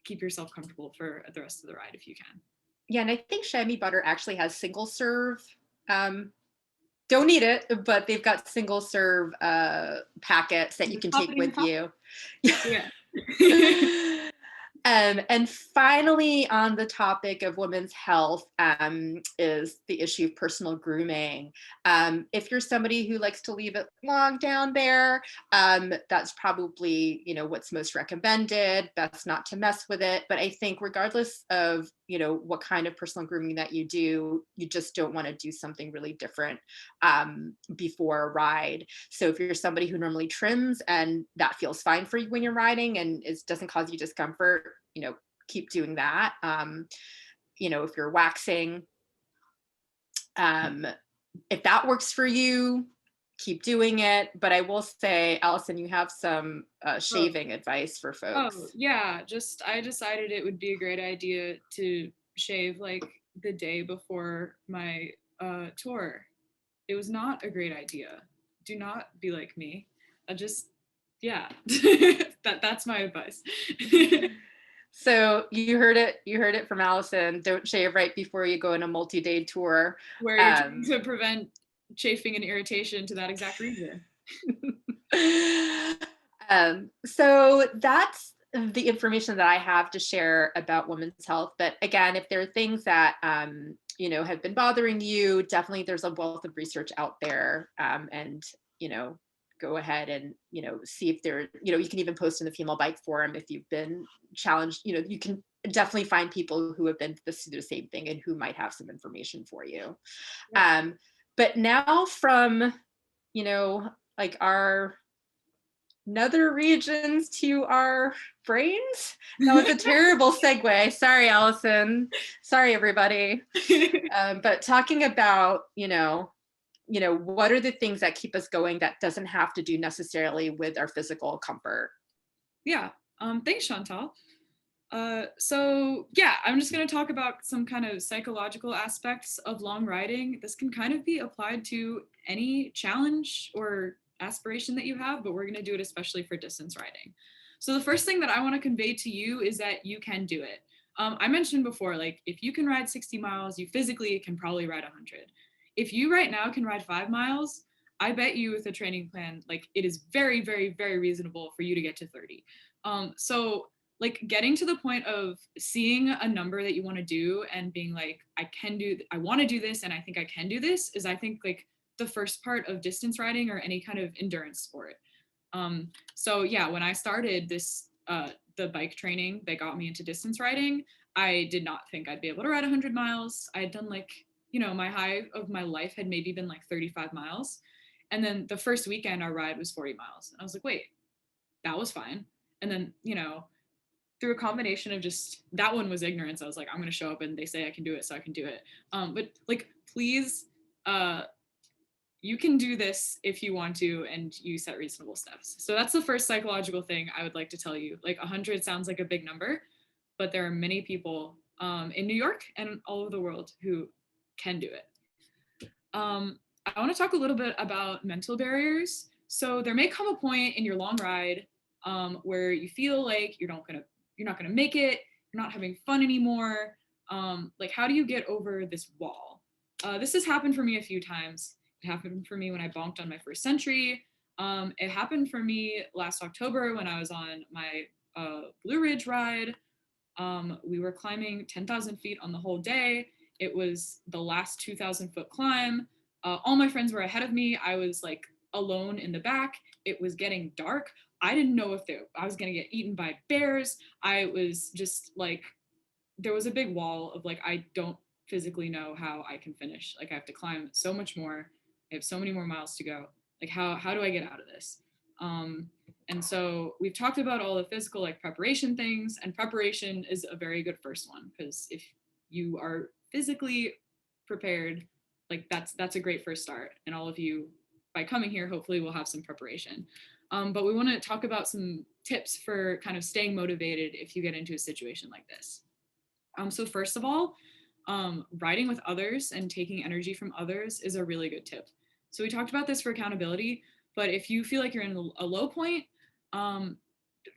keep yourself comfortable for the rest of the ride if you can. Yeah, and I think Chamois Butter actually has single serve. Don't need it, but they've got single serve packets that you can take with you. Yeah. And finally, on the topic of women's health, is the issue of personal grooming. If you're somebody who likes to leave it long down there, that's probably, what's most recommended. Best not to mess with it. But I think regardless of, what kind of personal grooming that you do, you just don't want to do something really different before a ride. So if you're somebody who normally trims and that feels fine for you when you're riding and it doesn't cause you discomfort, keep doing that. If you're waxing, if that works for you, keep doing it. But I will say, Allison, you have some shaving advice for folks. Oh, yeah. I decided it would be a great idea to shave the day before my tour. It was not a great idea. Do not be like me. Yeah. That's my advice. So you heard it from Allison. Don't shave right before you go on a multi-day tour. Where you're trying to prevent chafing and irritation to that exact region. So that's the information that I have to share about women's health. But again, if there are things that have been bothering you, definitely there's a wealth of research out there, and go ahead and see if there, you can even post in the Female Bike Forum if you've been challenged. You can definitely find people who have been through the same thing and who might have some information for you. Yeah. But now from our nether regions to our brains. That was a terrible segue. Sorry, Allison. Sorry, everybody. But talking about, what are the things that keep us going that doesn't have to do necessarily with our physical comfort? Yeah. Thanks, Chantal. So yeah, I'm just going to talk about some kind of psychological aspects of long riding. This can kind of be applied to any challenge or aspiration that you have, but we're going to do it especially for distance riding. So the first thing that I want to convey to you is that you can do it. I mentioned before, like if you can ride 60 miles, you physically can probably ride 100. If you right now can ride 5 miles, I bet you with a training plan, like it is very, very, very reasonable for you to get to 30. So like getting to the point of seeing a number that you want to do and being like, I want to do this and I think I can do this is I think like the first part of distance riding or any kind of endurance sport. So yeah, when I started the bike training that got me into distance riding, I did not think I'd be able to ride 100 miles. I had done like, my high of my life had maybe been like 35 miles. And then the first weekend our ride was 40 miles. And I was like, wait, that was fine. And then, through a combination of just that one was ignorance. I was like, I'm gonna show up and they say I can do it, so I can do it. But like, please, you can do this if you want to, and you set reasonable steps. So that's the first psychological thing I would like to tell you. Like 100 sounds like a big number, but there are many people in New York and all over the world who can do it. I want to talk a little bit about mental barriers. So there may come a point in your long ride where you feel like you're not gonna make it, you're not having fun anymore. Like how do you get over this wall? This has happened for me a few times. It happened for me when I bonked on my first century. It happened for me last October when I was on my Blue Ridge ride. We were climbing 10,000 feet on the whole day. It was the last 2,000-foot climb. All my friends were ahead of me. I was like alone in the back. It was getting dark. I didn't know if I was going to get eaten by bears. I was just like, there was a big wall of like, I don't physically know how I can finish. Like I have to climb so much more. I have so many more miles to go. Like how do I get out of this? And so we've talked about all the physical like preparation things, and preparation is a very good first one because if you are physically prepared, like that's a great first start. And all of you by coming here, hopefully will have some preparation. But we want to talk about some tips for kind of staying motivated if you get into a situation like this. So first of all, riding with others and taking energy from others is a really good tip. So we talked about this for accountability, but if you feel like you're in a low point,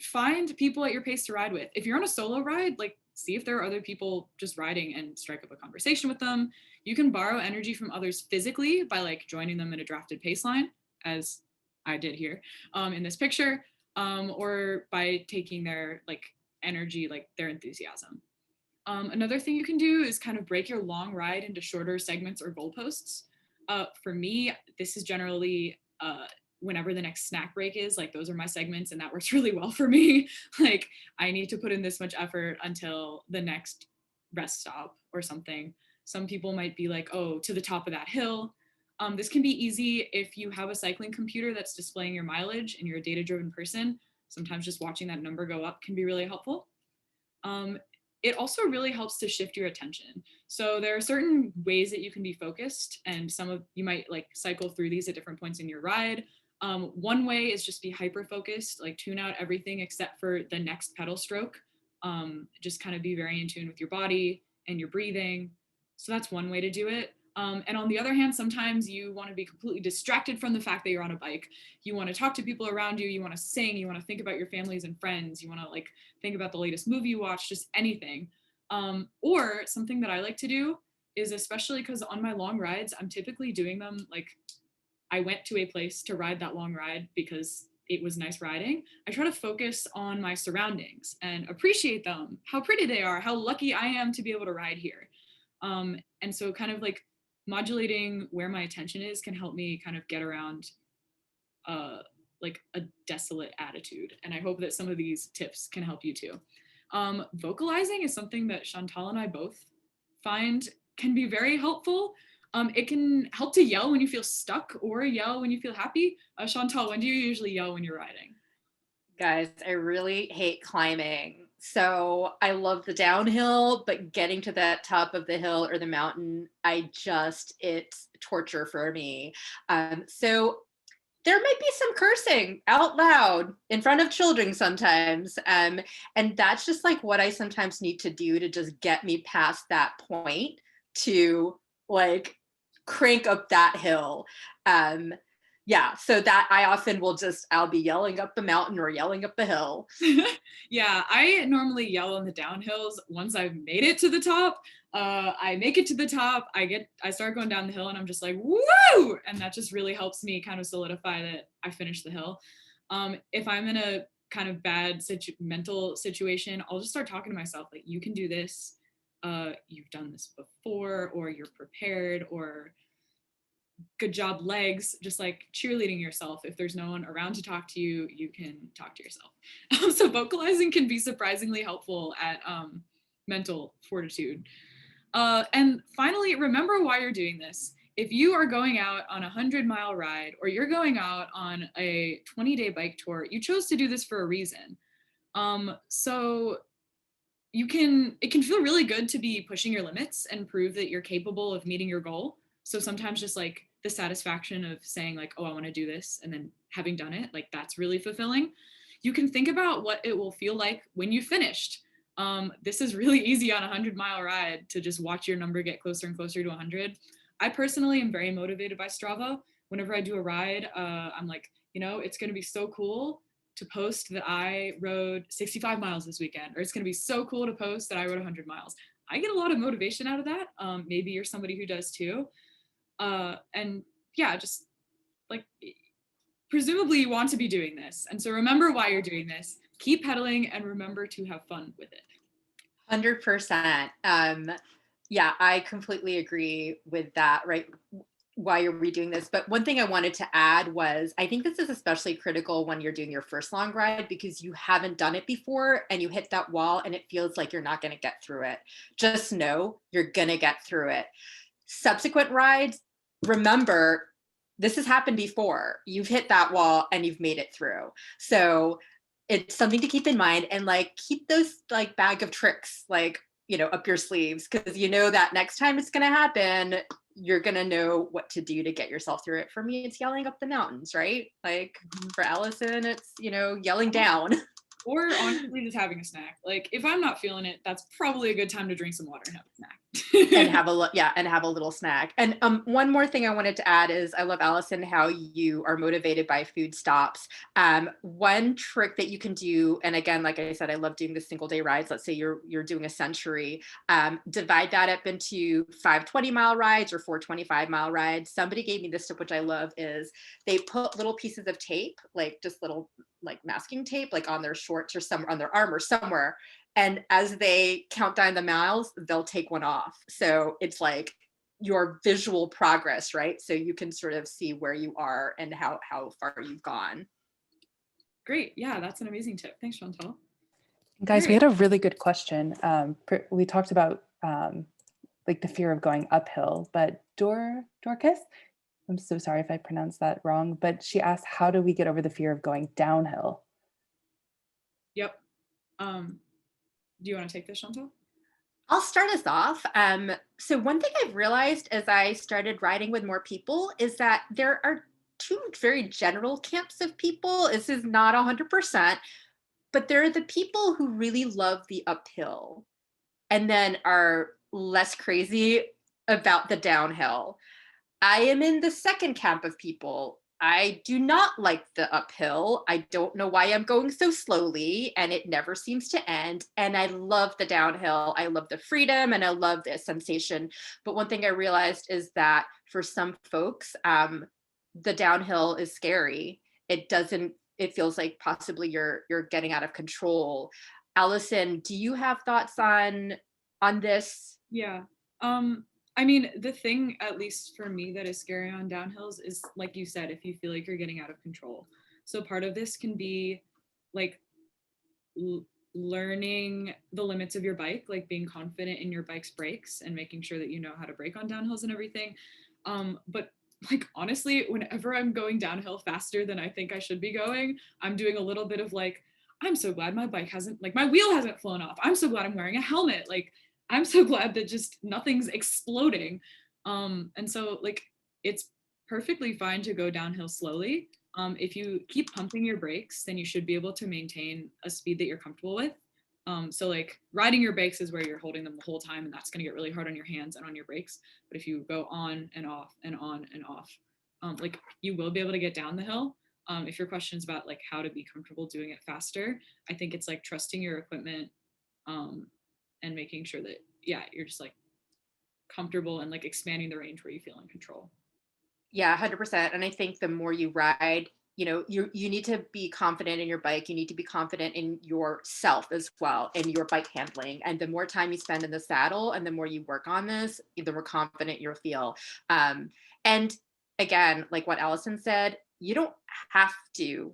find people at your pace to ride with. If you're on a solo ride, like see if there are other people just riding and strike up a conversation with them. You can borrow energy from others physically by like joining them in a drafted pace line, as I did here in this picture, or by taking their like energy, like their enthusiasm. Another thing you can do is kind of break your long ride into shorter segments or goalposts. For me, this is generally whenever the next snack break is, like those are my segments and that works really well for me. Like I need to put in this much effort until the next rest stop or something. Some people might be like, oh, to the top of that hill. This can be easy if you have a cycling computer that's displaying your mileage and you're a data-driven person. Sometimes just watching that number go up can be really helpful. It also really helps to shift your attention. So there are certain ways that you can be focused, and you might like cycle through these at different points in your ride. One way is just be hyper focused, like tune out everything except for the next pedal stroke. Just kind of be very in tune with your body and your breathing. So that's one way to do it. And on the other hand, sometimes you want to be completely distracted from the fact that you're on a bike. You want to talk to people around you. You want to sing. You want to think about your families and friends. You want to like think about the latest movie you watched, just anything. Or something that I like to do is, especially because on my long rides, I'm typically doing them like I went to a place to ride that long ride because it was nice riding. I try to focus on my surroundings and appreciate them, how pretty they are, how lucky I am to be able to ride here. And so kind of like modulating where my attention is can help me kind of get around like a desolate attitude. And I hope that some of these tips can help you too. Vocalizing is something that Chantal and I both find can be very helpful. It can help to yell when you feel stuck or yell when you feel happy. Chantal, when do you usually yell when you're riding? Guys, I really hate climbing. So I love the downhill, but getting to that top of the hill or the mountain, it's torture for me. So there might be some cursing out loud in front of children sometimes. And that's just like what I sometimes need to do to just get me past that point to like crank up that hill. Yeah, so that I often will just, I'll be yelling up the mountain or yelling up the hill. Yeah, I normally yell on the downhills once I've made it to the top. I make it to the top, I start going down the hill and I'm just like, woo! And that just really helps me kind of solidify that I finished the hill. If I'm in a kind of bad mental situation, I'll just start talking to myself like, you can do this. You've done this before, or you're prepared, or good job legs, just like cheerleading yourself. If there's no one around to talk to you, you can talk to yourself. So vocalizing can be surprisingly helpful at mental fortitude. And finally, remember why you're doing this. If you are going out on a 100-mile ride, or you're going out on a 20-day bike tour, you chose to do this for a reason. So it can feel really good to be pushing your limits and prove that you're capable of meeting your goal. So sometimes just like the satisfaction of saying like, oh, I want to do this, and then having done it, like that's really fulfilling. You can think about what it will feel like when you finished. This is really easy on a 100-mile ride to just watch your number get closer and closer to 100. I personally am very motivated by Strava. Whenever I do a ride, I'm like, it's going to be so cool to post that I rode 65 miles this weekend, or it's going to be so cool to post that I rode 100 miles. I get a lot of motivation out of that. Maybe you're somebody who does too. And yeah, just like, presumably you want to be doing this. And so remember why you're doing this. Keep pedaling and remember to have fun with it. 100%. Yeah, I completely agree with that, right? Why are we doing this? But one thing I wanted to add was, I think this is especially critical when you're doing your first long ride, because you haven't done it before and you hit that wall and it feels like you're not going to get through it. Just know you're going to get through it. Subsequent rides, remember, this has happened before. You've hit that wall and you've made it through. So it's something to keep in mind, and like keep those like bag of tricks like up your sleeves, because that next time it's going to happen, you're going to know what to do to get yourself through it. For me, it's yelling up the mountains, right? Like for Allison, it's yelling down. Or honestly, just having a snack. Like if I'm not feeling it, that's probably a good time to drink some water and have a snack. and have a little snack. And one more thing I wanted to add is, I love, Allison, how you are motivated by food stops. One trick that you can do, and again, like I said, I love doing the single day rides. Let's say you're doing a century, divide that up into 5 20-mile rides or 4 25-mile rides. Somebody gave me this tip, which I love, is they put little pieces of tape, like just little like masking tape, like on their shorts or somewhere on their arm or somewhere. And as they count down the miles, they'll take one off. So it's like your visual progress, right? So you can sort of see where you are and how far you've gone. Great. Yeah, that's an amazing tip. Thanks, Chantal. Guys, we had a really good question. We talked about like the fear of going uphill, but Dorcas, I'm so sorry if I pronounced that wrong, but she asked, how do we get over the fear of going downhill? Yep. Do you want to take this, Chantal? I'll start us off. So one thing I've realized as I started riding with more people is that there are 2 very general camps of people. This is not 100%, but there are the people who really love the uphill and then are less crazy about the downhill. I am in the second camp of people. I do not like the uphill. I don't know why I'm going so slowly, and it never seems to end. And I love the downhill. I love the freedom and I love the sensation. But one thing I realized is that for some folks, the downhill is scary. It feels like possibly you're getting out of control. Allison, do you have thoughts on this? Yeah. I mean, the thing, at least for me, that is scary on downhills is, like you said, if you feel like you're getting out of control. So part of this can be like learning the limits of your bike, like being confident in your bike's brakes and making sure that you know how to brake on downhills and everything. But like, honestly, whenever I'm going downhill faster than I think I should be going, I'm doing a little bit of like, I'm so glad my bike hasn't, like my wheel hasn't flown off. I'm so glad I'm wearing a helmet. Like, I'm so glad that just nothing's exploding. And so like, it's perfectly fine to go downhill slowly. If you keep pumping your brakes, then you should be able to maintain a speed that you're comfortable with. So like riding your brakes is where you're holding them the whole time, and that's going to get really hard on your hands and on your brakes. But if you go on and off and on and off, like you will be able to get down the hill. If your question is about like how to be comfortable doing it faster, I think it's like trusting your equipment, and making sure that, yeah, you're just like comfortable and like expanding the range where you feel in control. Yeah, 100%. And I think the more you ride, you need to be confident in your bike. You need to be confident in yourself as well, in your bike handling. And the more time you spend in the saddle and the more you work on this, the more confident you'll feel. And again, like what Allison said, you don't have to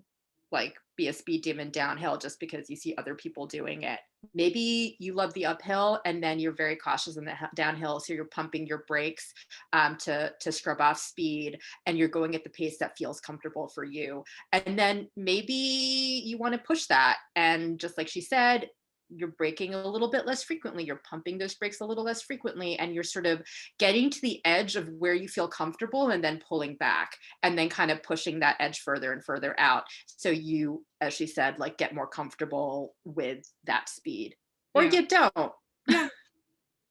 like be a speed demon downhill just because you see other people doing it. Maybe you love the uphill and then you're very cautious in the downhill. So you're pumping your brakes to scrub off speed, and you're going at the pace that feels comfortable for you. And then maybe you want to push that. And just like she said, you're braking a little bit less frequently, you're pumping those brakes a little less frequently, and you're sort of getting to the edge of where you feel comfortable and then pulling back and then kind of pushing that edge further and further out. So you, as she said, like get more comfortable with that speed. Or Yeah. you don't. Yeah.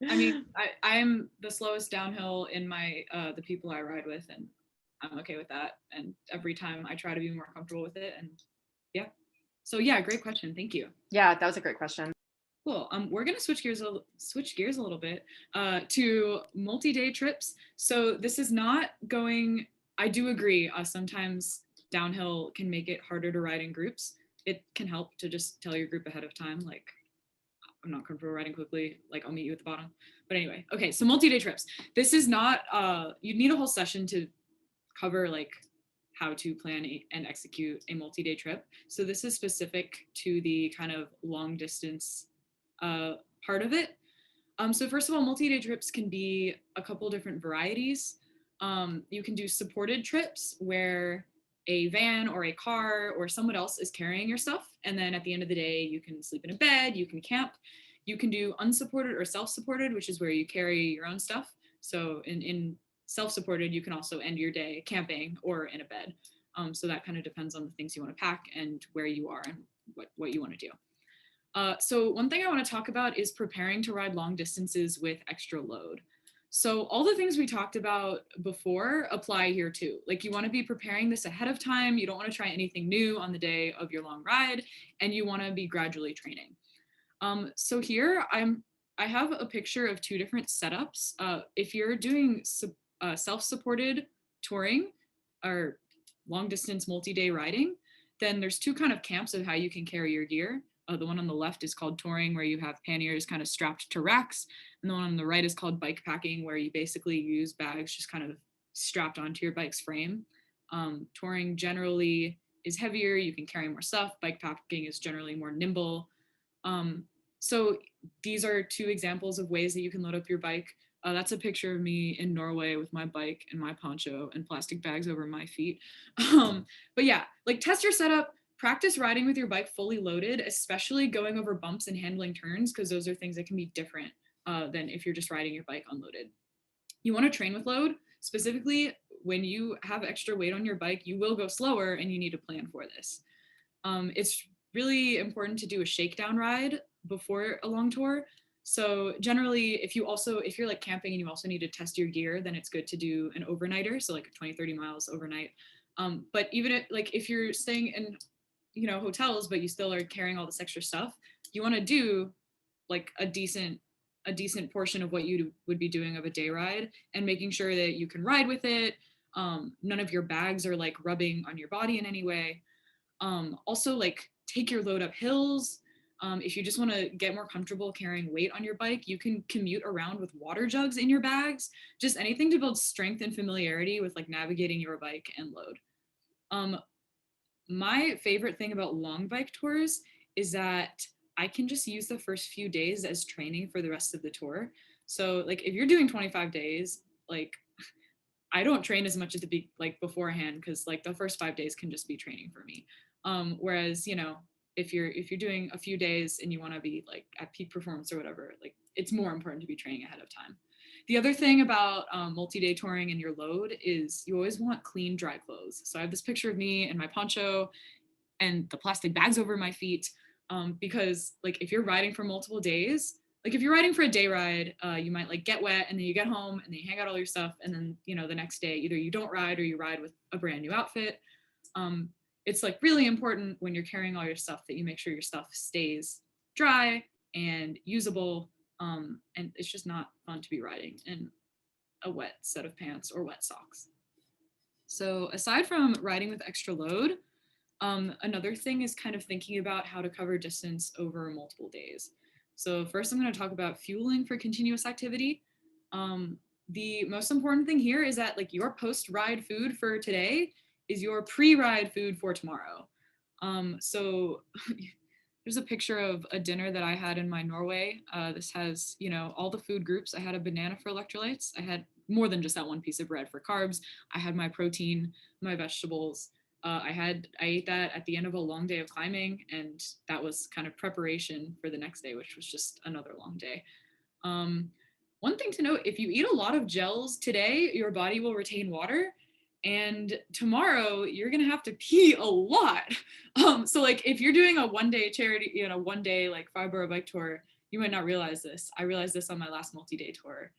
I mean, I'm the slowest downhill in my the people I ride with, and I'm okay with that. And every time I try to be more comfortable with it, and yeah. So yeah, great question. Thank you. Yeah, that was a great question. Cool. We're gonna switch gears a little bit to multi-day trips. So this is not going. I do agree. Sometimes downhill can make it harder to ride in groups. It can help to just tell your group ahead of time, like, I'm not comfortable riding quickly, like I'll meet you at the bottom. But anyway, okay, so multi-day trips. This is not, you'd need a whole session to cover like how to plan and execute a multi-day trip. So this is specific to the kind of long distance part of it. So first of all, multi-day trips can be a couple different varieties. You can do supported trips where a van or a car or someone else is carrying your stuff. And then at the end of the day, you can sleep in a bed, you can camp. You can do unsupported or self-supported, which is where you carry your own stuff. So in self-supported, you can also end your day camping or in a bed. So that kind of depends on the things you want to pack and where you are and what you want to do. So one thing I want to talk about is preparing to ride long distances with extra load. So all the things we talked about before apply here too. Like you want to be preparing this ahead of time. You don't want to try anything new on the day of your long ride, and you want to be gradually training. So here I have a picture of two different setups. If you're doing self-supported touring or long distance multi-day riding, then there's two kind of camps of how you can carry your gear. The one on the left is called touring, where you have panniers kind of strapped to racks. And the one on the right is called bike packing, where you basically use bags just kind of strapped onto your bike's frame. Touring generally is heavier. You can carry more stuff. Bike packing is generally more nimble. So these are two examples of ways that you can load up your bike. That's a picture of me in Norway with my bike and my poncho and plastic bags over my feet. But yeah, like test your setup, practice riding with your bike fully loaded, especially going over bumps and handling turns, because those are things that can be different than if you're just riding your bike unloaded. You want to train with load. Specifically, when you have extra weight on your bike, you will go slower and you need to plan for this. It's really important to do a shakedown ride before a long tour. So generally, if you're like camping and you also need to test your gear, then it's good to do an overnighter. So like 20, 30 miles overnight. But even if you're staying in, hotels, but you still are carrying all this extra stuff, you want to do like a decent portion of what you would be doing of a day ride, and making sure that you can ride with it. None of your bags are like rubbing on your body in any way. Also, like take your load up hills. If you just want to get more comfortable carrying weight on your bike, you can commute around with water jugs in your bags. Just anything to build strength and familiarity with like navigating your bike and load. My favorite thing about long bike tours is that I can just use the first few days as training for the rest of the tour. So like if you're doing 25 days, like I don't train as much at the beforehand, because like the first 5 days can just be training for me. Whereas if you're doing a few days and you want to be like at peak performance or whatever, like it's more important to be training ahead of time. The other thing about multi-day touring and your load is you always want clean, dry clothes. So I have this picture of me and my poncho and the plastic bags over my feet, because like if you're riding for multiple days, like if you're riding for a day ride, you might like get wet and then you get home and then you hang out all your stuff, and then the next day either you don't ride or you ride with a brand new outfit. It's like really important when you're carrying all your stuff that you make sure your stuff stays dry and usable. And it's just not fun to be riding in a wet set of pants or wet socks. So aside from riding with extra load, another thing is kind of thinking about how to cover distance over multiple days. So first I'm going to talk about fueling for continuous activity. The most important thing here is that like your post-ride food for today is your pre-ride food for tomorrow. So there's a picture of a dinner that I had in my Norway. This has, all the food groups. I had a banana for electrolytes. I had more than just that one piece of bread for carbs. I had my protein, my vegetables. I ate that at the end of a long day of climbing, and that was kind of preparation for the next day, which was just another long day. One thing to note, if you eat a lot of gels today, your body will retain water, and tomorrow you're gonna have to pee a lot. So like if you're doing a one-day charity, one day like 5-borough bike tour, you might not realize this. I realized this on my last multi-day tour.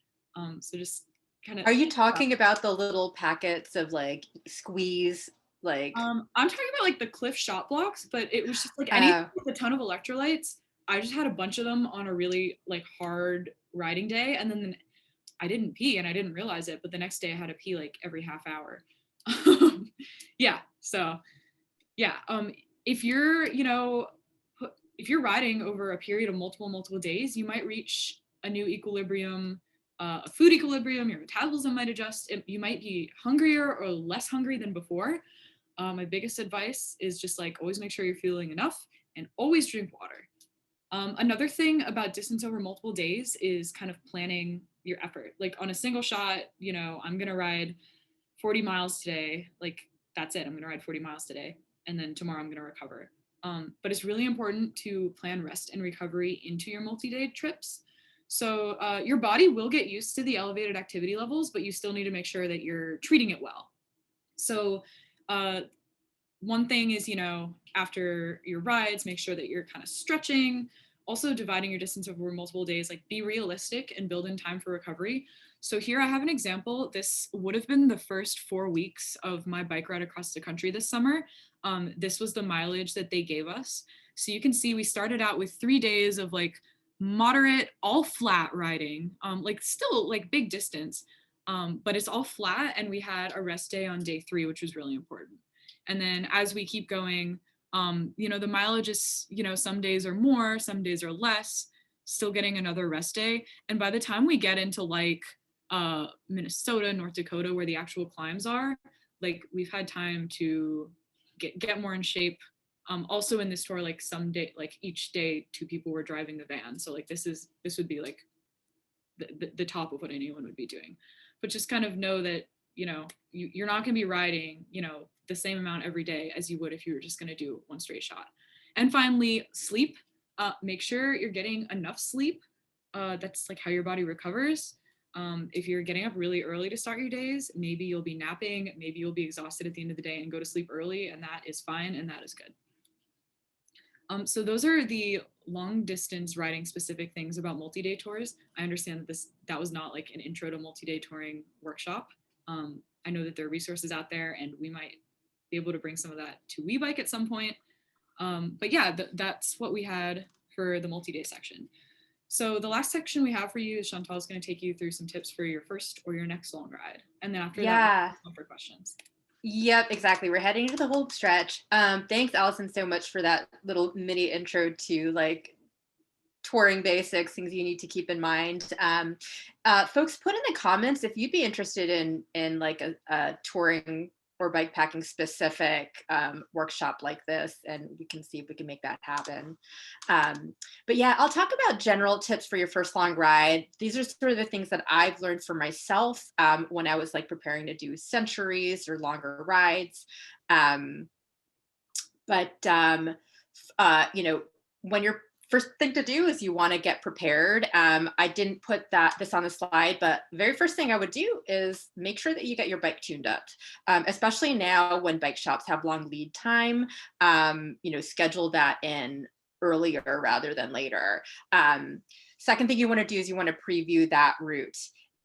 So just kind of. Are you talking about the little packets of like squeeze? Like, I'm talking about like the Cliff shot blocks, but it was just like anything with a ton of electrolytes. I just had a bunch of them on a really like hard riding day, and then I didn't pee and I didn't realize it, but the next day I had to pee like every half hour. Yeah. So yeah. If you're, if you're riding over a period of multiple days, you might reach a new equilibrium, a food equilibrium. Your metabolism might adjust. You might be hungrier or less hungry than before. My biggest advice is just like always make sure you're fueling enough and always drink water. Another thing about distance over multiple days is kind of planning your effort. Like on a single shot, I'm gonna ride 40 miles today. Like that's it. I'm gonna ride 40 miles today, and then tomorrow I'm gonna recover. But it's really important to plan rest and recovery into your multi-day trips. So your body will get used to the elevated activity levels, but you still need to make sure that you're treating it well. So one thing is, after your rides, make sure that you're kind of stretching, also dividing your distance over multiple days, like be realistic and build in time for recovery. So here I have an example. This would have been the first 4 weeks of my bike ride across the country this summer. This was the mileage that they gave us. So you can see we started out with 3 days of like moderate, all flat riding, like still like big distance, but it's all flat. And we had a rest day on day 3, which was really important. And then as we keep going, the mileage is, some days are more, some days are less, still getting another rest day. And by the time we get into like Minnesota, North Dakota, where the actual climbs are, like we've had time to get more in shape. Also in this tour, like some day, like each day 2 people were driving the van. So like this would be like the top of what anyone would be doing. But just kind of know that, you're not going to be riding, the same amount every day as you would if you were just going to do one straight shot. And finally, sleep. Make sure you're getting enough sleep. That's like how your body recovers. If you're getting up really early to start your days, maybe you'll be napping, maybe you'll be exhausted at the end of the day and go to sleep early, and that is fine and that is good. So those are the long distance riding specific things about multi-day tours. I understand that that was not like an intro to multi-day touring workshop. I know that there are resources out there and we might be able to bring some of that to WeBike at some point. But yeah, that's what we had for the multi-day section. So the last section we have for you is Chantal is going to take you through some tips for your first or your next long ride. And then after that, we'll for questions. Yep, exactly. We're heading into the home stretch. Thanks, Allison, so much for that little mini intro to like touring basics, things you need to keep in mind. Folks, put in the comments if you'd be interested in like a touring or bike packing specific workshop like this, and we can see if we can make that happen. But yeah, I'll talk about general tips for your first long ride. These are sort of the things that I've learned for myself when I was like preparing to do centuries or longer rides. When you're First thing to do is you want to get prepared. I didn't put this on the slide, but the very first thing I would do is make sure that you get your bike tuned up, especially now when bike shops have long lead time. Schedule that in earlier rather than later. Second thing you want to do is you want to preview that route.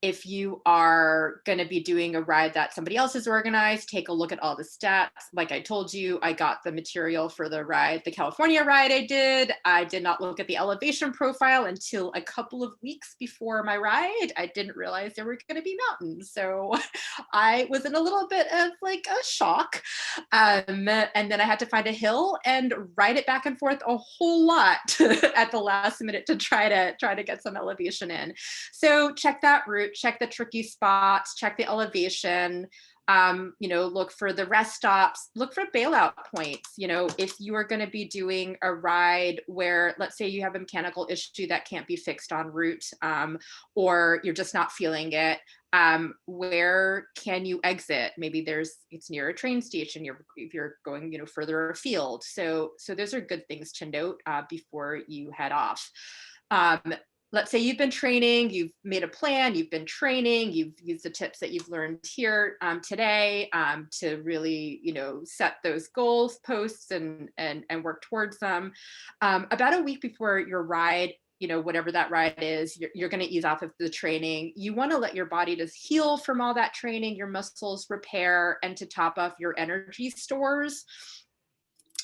If you are going to be doing a ride that somebody else has organized, take a look at all the stats. Like I told you, I got the material for the California ride I did. I did not look at the elevation profile until a couple of weeks before my ride. I didn't realize there were going to be mountains. So I was in a little bit of like a shock. And then I had to find a hill and ride it back and forth a whole lot at the last minute to try to get some elevation in. So check that route. Check the tricky spots, check the elevation, look for the rest stops, look for bailout points. If you are going to be doing a ride where, let's say you have a mechanical issue that can't be fixed en route, or you're just not feeling it, where can you exit? Maybe it's near a train station, if you're going, further afield. So those are good things to note before you head off. Let's say you've been training, you've made a plan, you've been training, you've used the tips that you've learned here today to really, set those goals, posts, and work towards them. About a week before your ride, whatever that ride is, you're going to ease off of the training. You want to let your body just heal from all that training, your muscles repair, and to top off your energy stores.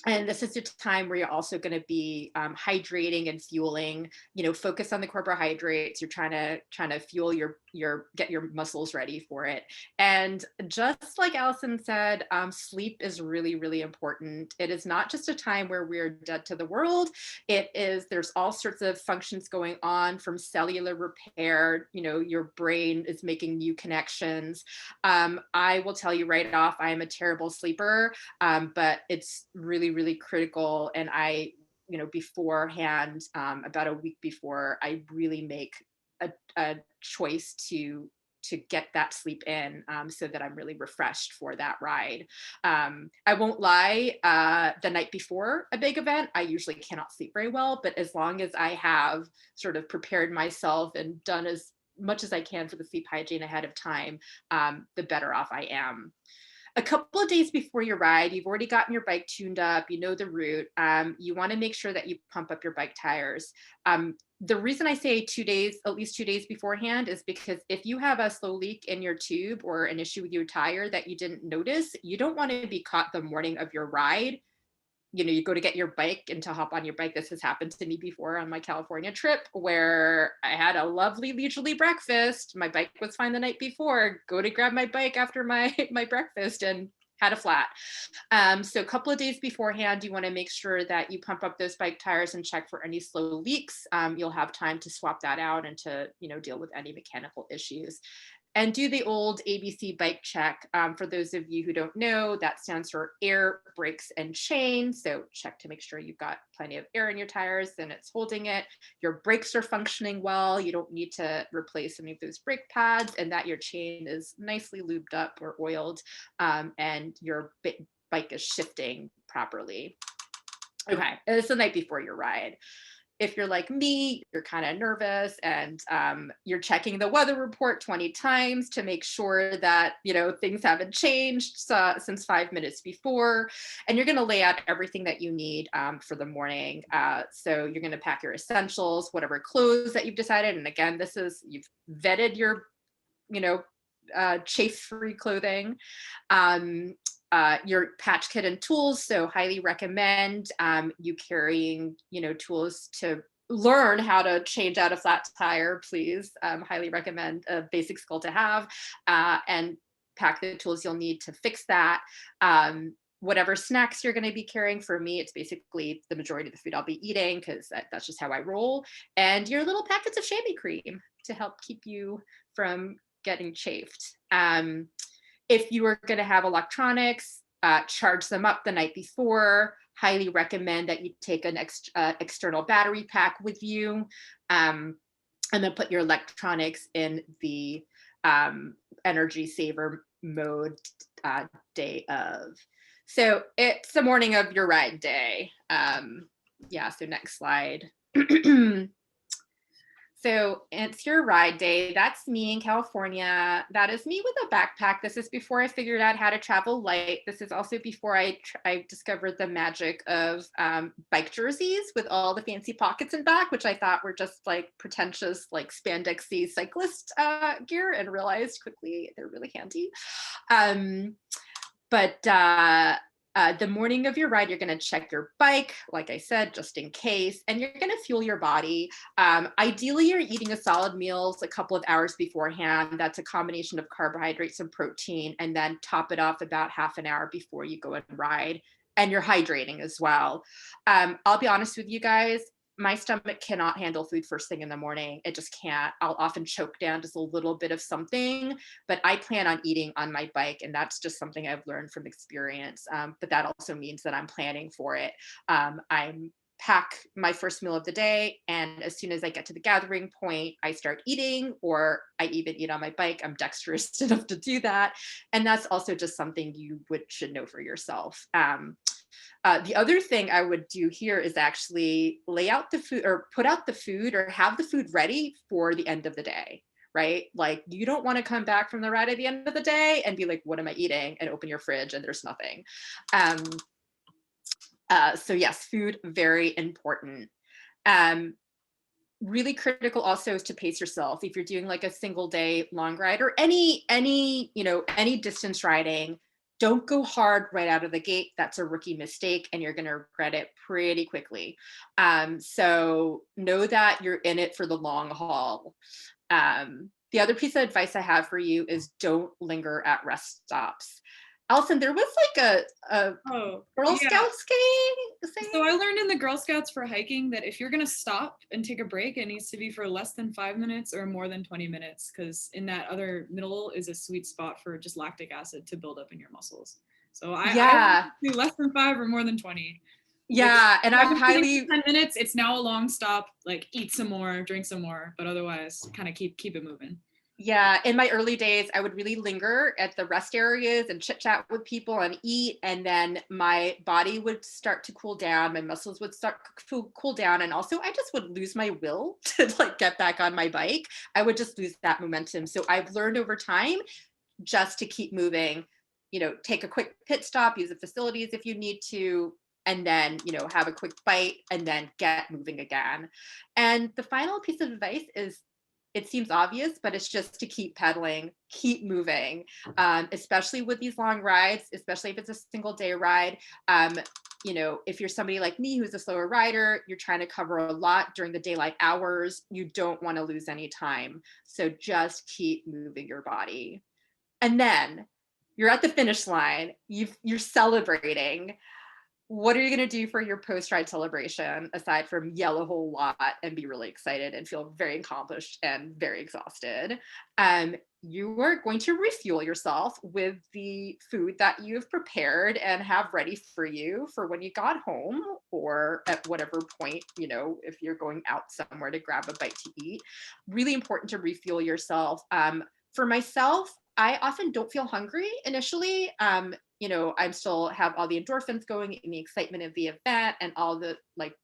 And this is a time where you're also going to be hydrating and fueling. Focus on the carbohydrates. You're trying to fuel get your muscles ready for it. And just like Allison said, sleep is really, really important. It is not just a time where we're dead to the world. There's all sorts of functions going on, from cellular repair. Your brain is making new connections. I will tell you right off, I am a terrible sleeper, but it's really, really critical. And I, beforehand, about a week before, I really make a choice to get that sleep in, so that I'm really refreshed for that ride. I won't lie, the night before a big event, I usually cannot sleep very well, but as long as I have sort of prepared myself and done as much as I can for the sleep hygiene ahead of time, the better off I am. A couple of days before your ride, you've already gotten your bike tuned up, you know the route. You want to make sure that you pump up your bike tires. The reason I say at least 2 days beforehand, is because if you have a slow leak in your tube or an issue with your tire that you didn't notice, you don't want to be caught the morning of your ride. You go to get your bike and to hop on your bike. This has happened to me before on my California trip, where I had a lovely leisurely breakfast. My bike was fine the night before. Go to grab my bike after my breakfast and had a flat. So a couple of days beforehand, you want to make sure that you pump up those bike tires and check for any slow leaks. You'll have time to swap that out and to deal with any mechanical issues. And do the old ABC bike check. For those of you who don't know, that stands for air, brakes, and chain. So check to make sure you've got plenty of air in your tires and it's holding it. Your brakes are functioning well. You don't need to replace any of those brake pads, and that your chain is nicely lubed up or oiled, and your bike is shifting properly. Okay, it's the night before your ride. If you're like me, you're kind of nervous, and you're checking the weather report 20 times to make sure that things haven't changed since 5 minutes before, and you're going to lay out everything that you need for the morning. So you're going to pack your essentials, whatever clothes that you've decided, and again, you've vetted your chafe-free clothing. Your patch kit and tools. So highly recommend you carrying, tools to learn how to change out a flat tire, please. Highly recommend, a basic skill to have, and pack the tools you'll need to fix that. Whatever snacks you're going to be carrying. For me, it's basically the majority of the food I'll be eating, because that's just how I roll. And your little packets of chamois cream to help keep you from getting chafed. If you are going to have electronics, charge them up the night before. Highly recommend that you take an external battery pack with you, and then put your electronics in the energy saver mode day of. So it's the morning of your ride day. So next slide. So it's your ride day. That's me in California. That is me with a backpack. This is before I figured out how to travel light. This is also before I discovered the magic of bike jerseys with all the fancy pockets in back, which I thought were just like pretentious, like spandexy cyclist gear, and realized quickly they're really handy. But the morning of your ride, you're going to check your bike, like I said, just in case, and you're going to fuel your body. Ideally, you're eating a solid meals a couple of hours beforehand. That's a combination of carbohydrates and protein, and then top it off about half an hour before you go and ride. And you're hydrating as well. I'll be honest with you guys. My stomach cannot handle food first thing in the morning. It just can't. I'll often choke down just a little bit of something, but I plan on eating on my bike. And that's just something I've learned from experience. But that also means that I'm planning for it. I'm pack my first meal of the day. And as soon as I get to the gathering point, I start eating, or I even eat on my bike. I'm dexterous enough to do that. And that's also just something you should know for yourself. The other thing I would do here is actually lay out the food, or put out the food, or have the food ready for the end of the day, right? Like, you don't want to come back from the ride at the end of the day and be like, what am I eating? And open your fridge and there's nothing. So yes, food, very important. Really critical also is to pace yourself. If you're doing like a single day long ride, or any distance riding, don't go hard right out of the gate. That's a rookie mistake, and you're going to regret it pretty quickly. So know that you're in it for the long haul. The other piece of advice I have for you is don't linger at rest stops. Allison, there was like a Girl Scouts saying. So I learned in the Girl Scouts for hiking that if you're going to stop and take a break, it needs to be for less than 5 minutes or more than 20 minutes, because in that other middle is a sweet spot for just lactic acid to build up in your muscles. So I do less than 5 or more than 20. Yeah, and I highly 10 minutes. It's now a long stop. Like, eat some more, drink some more, but otherwise, kind of keep it moving. Yeah, in my early days, I would really linger at the rest areas and chit chat with people and eat, and then my body would start to cool down, my muscles would start to cool down, and also I just would lose my will to like get back on my bike. I would just lose that momentum. So I've learned over time just to keep moving, take a quick pit stop, use the facilities if you need to, and then, have a quick bite and then get moving again. And the final piece of advice is, it seems obvious, but it's just to keep pedaling, keep moving, especially with these long rides, especially if it's a single day ride. If you're somebody like me who's a slower rider, you're trying to cover a lot during the daylight hours, you don't want to lose any time. So just keep moving your body. And then you're at the finish line, you're celebrating. What are you going to do for your post-ride celebration aside from yell a whole lot and be really excited and feel very accomplished and very exhausted? You are going to refuel yourself with the food that you've prepared and have ready for you for when you got home, or at whatever point, if you're going out somewhere to grab a bite to eat. Really important to refuel yourself. For myself, I often don't feel hungry initially. I still have all the endorphins going in the excitement of the event, and all the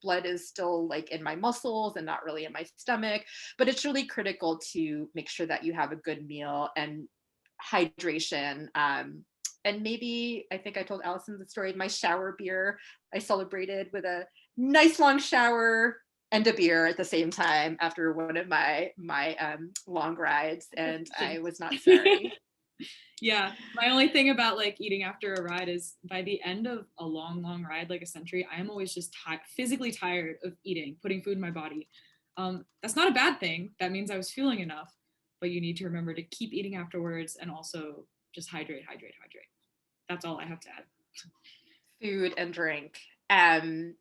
blood is still in my muscles and not really in my stomach. But it's really critical to make sure that you have a good meal and hydration. And maybe, I think I told Allison the story of my shower beer. I celebrated with a nice long shower and a beer at the same time after one of my long rides, and I was not sorry. Yeah, my only thing about eating after a ride is by the end of a long ride, like a century, I am always just physically tired of eating, putting food in my body. That's not a bad thing. That means I was fueling enough, but you need to remember to keep eating afterwards, and also just hydrate. That's all I have to add. Food and drink. And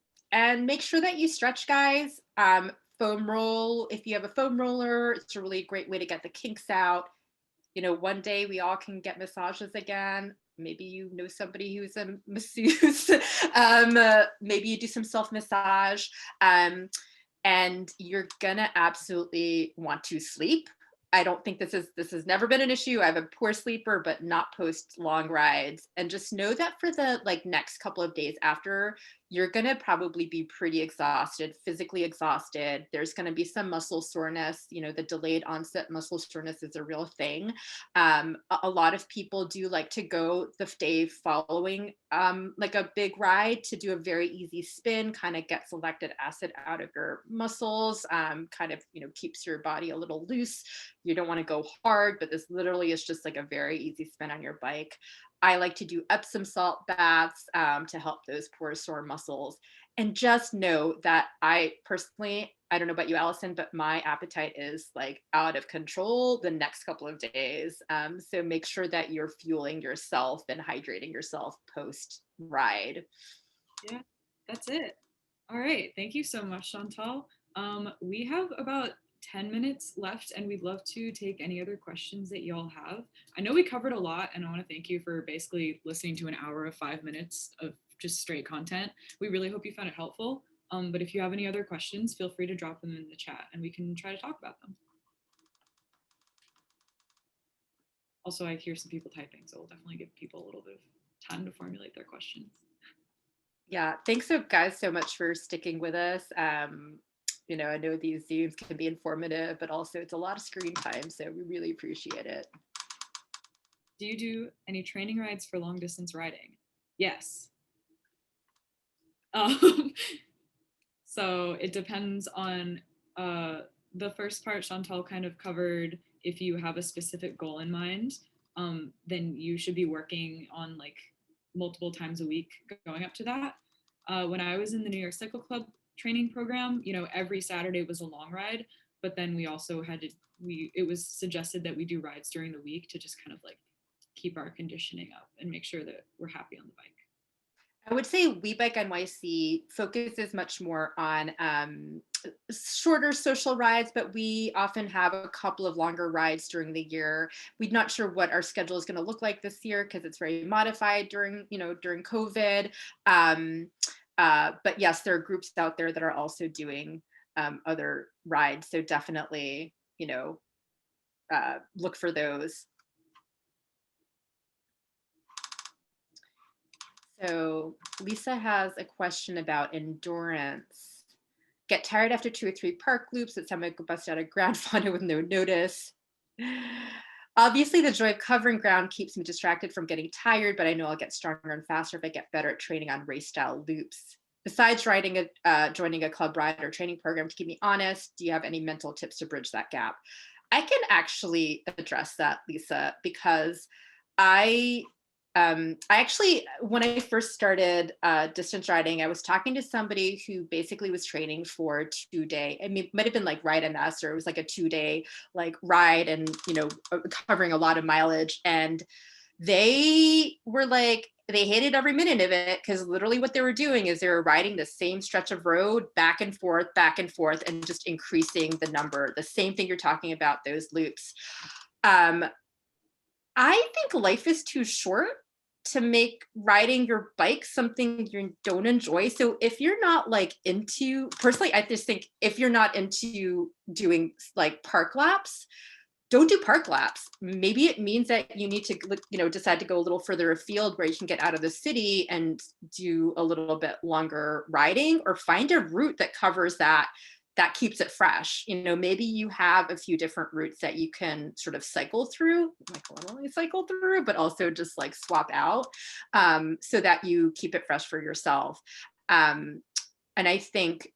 make sure that you stretch, guys. Foam roll. If you have a foam roller, it's a really great way to get the kinks out. One day we all can get massages again. Maybe you know somebody who's a masseuse. Maybe you do some self-massage. And you're gonna absolutely want to sleep. I don't think this has never been an issue. I'm a poor sleeper, but not post long rides. And just know that for the like next couple of days after, you're going to probably be pretty exhausted, physically exhausted. There's going to be some muscle soreness. You know, the delayed onset muscle soreness is a real thing. A lot of people do like to go the day following like a big ride to do a very easy spin, kind of get lactic acid out of your muscles, kind of, you know, keeps your body a little loose. You don't want to go hard, but this literally is just like a very easy spin on your bike. I like to do Epsom salt baths to help those poor sore muscles. And just know that I personally, I don't know about you, Allison, but my appetite is like out of control the next couple of days. So make sure that you're fueling yourself and hydrating yourself post ride. Yeah, that's it. All right. Thank you so much, Chantal. We have about 10 minutes left, and we'd love to take any other questions that y'all have. I know we covered a lot, and I want to thank you for basically listening to an hour of 5 minutes of just straight content. We really hope you found it helpful. But if you have any other questions, feel free to drop them in the chat, and we can try to talk about them. Also, I hear some people typing, so we'll definitely give people a little bit of time to formulate their questions. Yeah, thanks so guys so much for sticking with us. You know, I know these Zooms can be informative, but also it's a lot of screen time, so we really appreciate it. Do you do any training rides for long distance riding? Yes. So it depends on the first part. Chantal kind of covered if you have a specific goal in mind, then you should be working on like multiple times a week going up to that. When I was in the New York Cycle Club training program, you know, every Saturday was a long ride, but then we also had to, it was suggested that we do rides during the week to just kind of like keep our conditioning up and make sure that we're happy on the bike. I would say We Bike NYC focuses much more on shorter social rides, but we often have a couple of longer rides during the year. We're not sure what our schedule is going to look like this year because it's very modified during, you know, during COVID. But yes, there are groups out there that are also doing other rides. So definitely, you know, look for those. So Lisa has a question about endurance. Get tired after 2 or 3 park loops. It's time I go bust out a ground fauna with no notice. Obviously, the joy of covering ground keeps me distracted from getting tired, but I know I'll get stronger and faster if I get better at training on race style loops. Besides joining a club ride or training program to keep me honest, do you have any mental tips to bridge that gap? I can actually address that, Lisa, because I actually, when I first started distance riding, I was talking to somebody who basically was training for a 2-day. I mean, it might have been like Ride MS, or it was like a 2-day like ride, and you know, covering a lot of mileage. And they were like, they hated every minute of it because literally what they were doing is they were riding the same stretch of road back and forth, and just increasing the number. The same thing you're talking about, those loops. I think life is too short to make riding your bike something you don't enjoy. So if you're not like into, personally, I just think if you're not into doing like park laps, don't do park laps. Maybe it means that you need to, you know, decide to go a little further afield where you can get out of the city and do a little bit longer riding, or find a route that covers that keeps it fresh. You know, maybe you have a few different routes that you can sort of cycle through, like literally cycle through, but also just like swap out, so that you keep it fresh for yourself. And I think,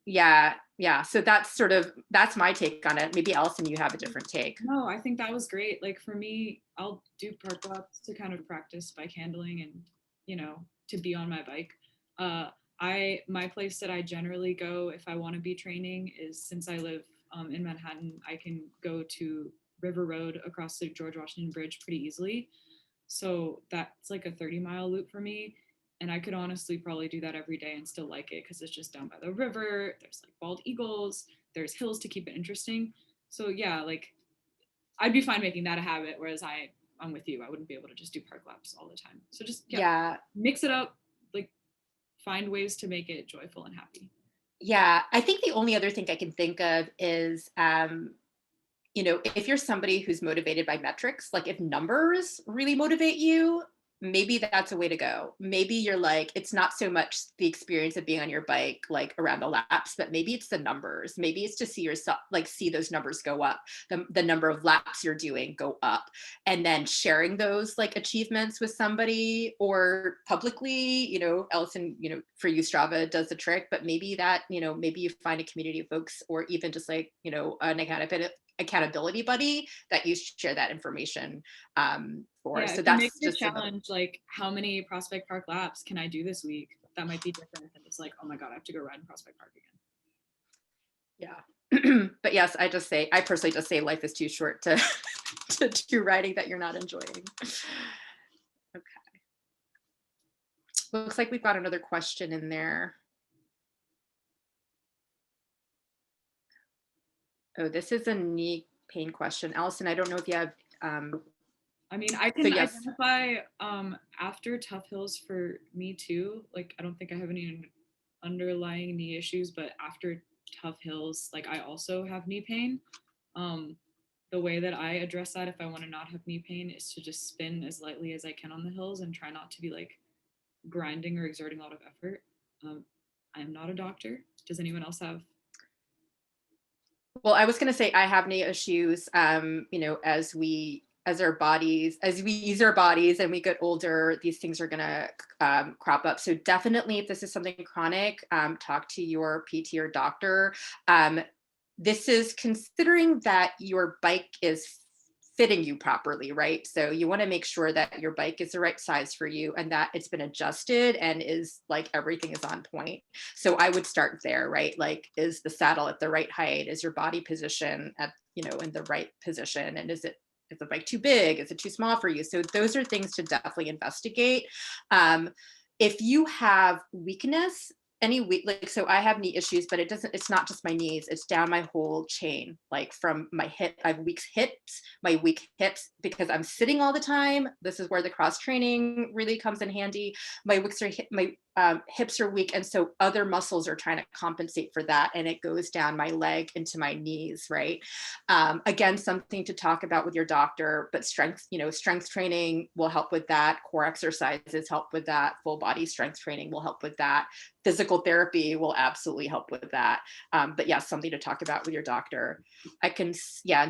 yeah. So that's my take on it. Maybe Allison, you have a different take. No, I think that was great. Like for me, I'll do park laps to kind of practice bike handling and, you know, to be on my bike. My place that I generally go if I want to be training is, since I live in Manhattan, I can go to River Road across the George Washington Bridge pretty easily. So that's like a 30-mile loop for me. And I could honestly probably do that every day and still like it because it's just down by the river. There's like bald eagles, there's hills to keep it interesting. So yeah, like I'd be fine making that a habit, whereas I'm with you. I wouldn't be able to just do park laps all the time. So just mix it up, like find ways to make it joyful and happy. Yeah, I think the only other thing I can think of is you know, if you're somebody who's motivated by metrics, like if numbers really motivate you, maybe that's a way to go. Maybe you're like, it's not so much the experience of being on your bike, like around the laps, but maybe it's the numbers. Maybe it's to see yourself, like see those numbers go up, the number of laps you're doing go up, and then sharing those like achievements with somebody or publicly, you know, Allison, you know, for you, Strava does the trick, but maybe that, you know, maybe you find a community of folks or even just like, you know, an accountability buddy that you share that information for. Yeah, So if you make that's it a just another. challenge, like how many Prospect Park laps can I do this week? That might be different than just like, oh my God, I have to go ride in Prospect Park again. Yeah. But yes, I personally just say life is too short to to do writing that you're not enjoying. Okay. Looks like we've got another question in there. Oh, this is a knee pain question. Allison, I don't know if you have I mean, I so can yes. identify after tough hills for me too. Like, I don't think I have any underlying knee issues, but after tough hills, like I also have knee pain. The way that I address that if I want to not have knee pain is to just spin as lightly as I can on the hills and try not to be like grinding or exerting a lot of effort. I am not a doctor. Does anyone else have? Well, I was going to say I have knee issues. You know, as we use our bodies and we get older, these things are going to crop up. So definitely, if this is something chronic, talk to your PT or doctor. This is considering that your bike is fitting you properly, right? So you want to make sure that your bike is the right size for you and that it's been adjusted and is like everything is on point. So I would start there, right? Like, is the saddle at the right height? Is your body position at, you know, in the right position? And is the bike too big? Is it too small for you? So those are things to definitely investigate. If you have weakness, like, so I have knee issues, but it's not just my knees, it's down my whole chain, like from my hip. I have my weak hips because I'm sitting all the time. This is where the cross training really comes in handy. My hips are weak, and so other muscles are trying to compensate for that, and it goes down my leg into my knees, right? Again, something to talk about with your doctor, but strength training will help with that. Core exercises help with that. Full body strength training will help with that. Physical therapy will absolutely help with that. But yeah, something to talk about with your doctor. And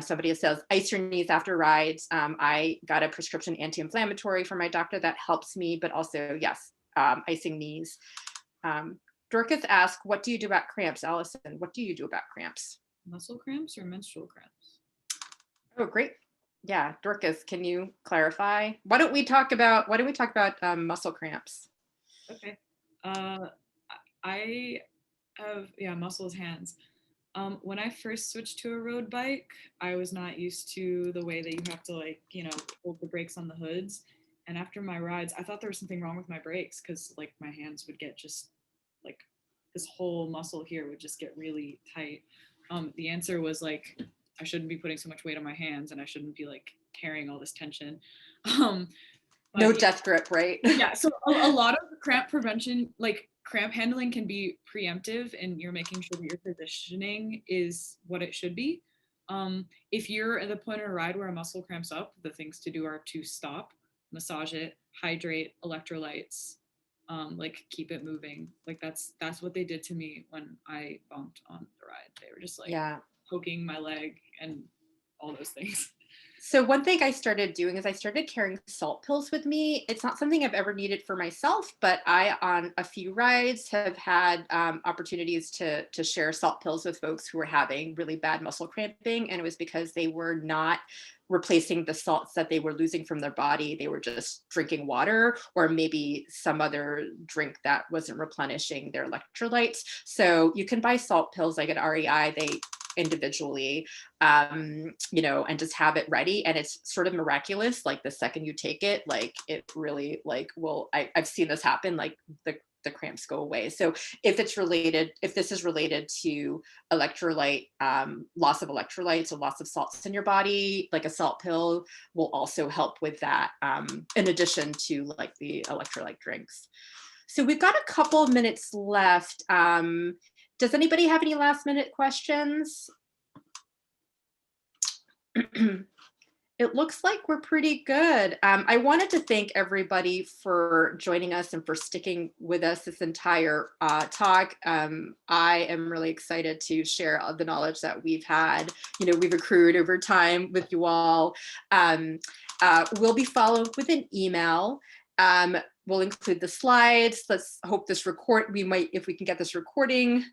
somebody says, ice your knees after rides. I got a prescription anti-inflammatory from my doctor that helps me, but also, yes, icing knees. Dorcas asked, what do you do about cramps? Allison, what do you do about cramps? Muscle cramps or menstrual cramps? Oh, great. Yeah, Dorcas, can you clarify? Why don't we talk about muscle cramps? Okay. I have, yeah, muscles, hands. When I first switched to a road bike, I was not used to the way that you have to, like, you know, hold the brakes on the hoods. And after my rides, I thought there was something wrong with my brakes because like my hands would get just like this whole muscle here would just get really tight. The answer was like I shouldn't be putting so much weight on my hands and I shouldn't be like carrying all this tension. Um, No but death grip, right? yeah, so a lot of cramp prevention, like cramp handling, can be preemptive, and you're making sure that your positioning is what it should be. If you're at the point in a ride where a muscle cramps up, the things to do are to stop, massage it, hydrate, electrolytes, like keep it moving. Like that's what they did to me when I bumped on the ride. They were just like Yeah. poking my leg and all those things. So one thing I started doing is I started carrying salt pills with me. It's not something I've ever needed for myself, but I, on a few rides, have had opportunities to share salt pills with folks who were having really bad muscle cramping. And it was because they were not replacing the salts that they were losing from their body. They were just drinking water or maybe some other drink that wasn't replenishing their electrolytes. So you can buy salt pills like at REI. They individually, you know, and just have it ready. And it's sort of miraculous. Like the second you take it, like it really like I've seen this happen, like the cramps go away. So if this is related to electrolyte, loss of electrolytes or loss of salts in your body, like a salt pill will also help with that, in addition to like the electrolyte drinks. So we've got a couple of minutes left. Does anybody have any last minute questions? It looks like we're pretty good. I wanted to thank everybody for joining us and for sticking with us this entire talk. I am really excited to share all the knowledge that we've had, we've accrued over time with you all. We'll be followed with an email. We'll include the slides. Let's hope if we can get this recording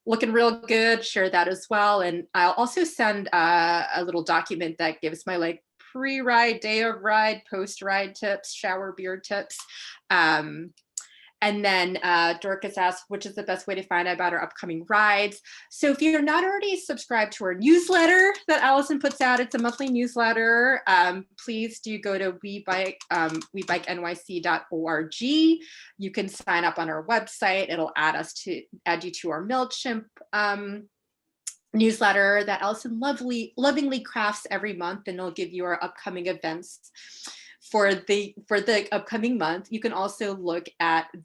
looking real good, share that as well. And I'll also send a little document that gives my pre-ride, day of ride, post-ride tips, shower beer tips. And then Dorcas asked, which is the best way to find out about our upcoming rides? So if you're not already subscribed to our newsletter that Allison puts out, it's a monthly newsletter. Please do go to webikenyc.org. You can sign up on our website. It'll add you to our MailChimp newsletter that Allison lovingly crafts every month, and it'll give you our upcoming events for the upcoming month. You can also look at our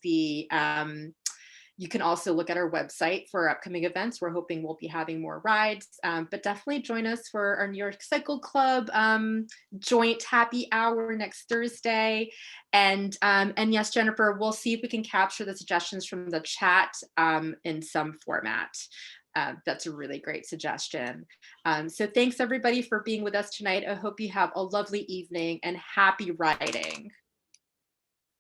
website for upcoming events. We're hoping we'll be having more rides, but definitely join us for our New York Cycle Club joint happy hour next Thursday. And yes, Jennifer, we'll see if we can capture the suggestions from the chat in some format. That's a really great suggestion. So thanks everybody for being with us tonight. I hope you have a lovely evening and happy riding.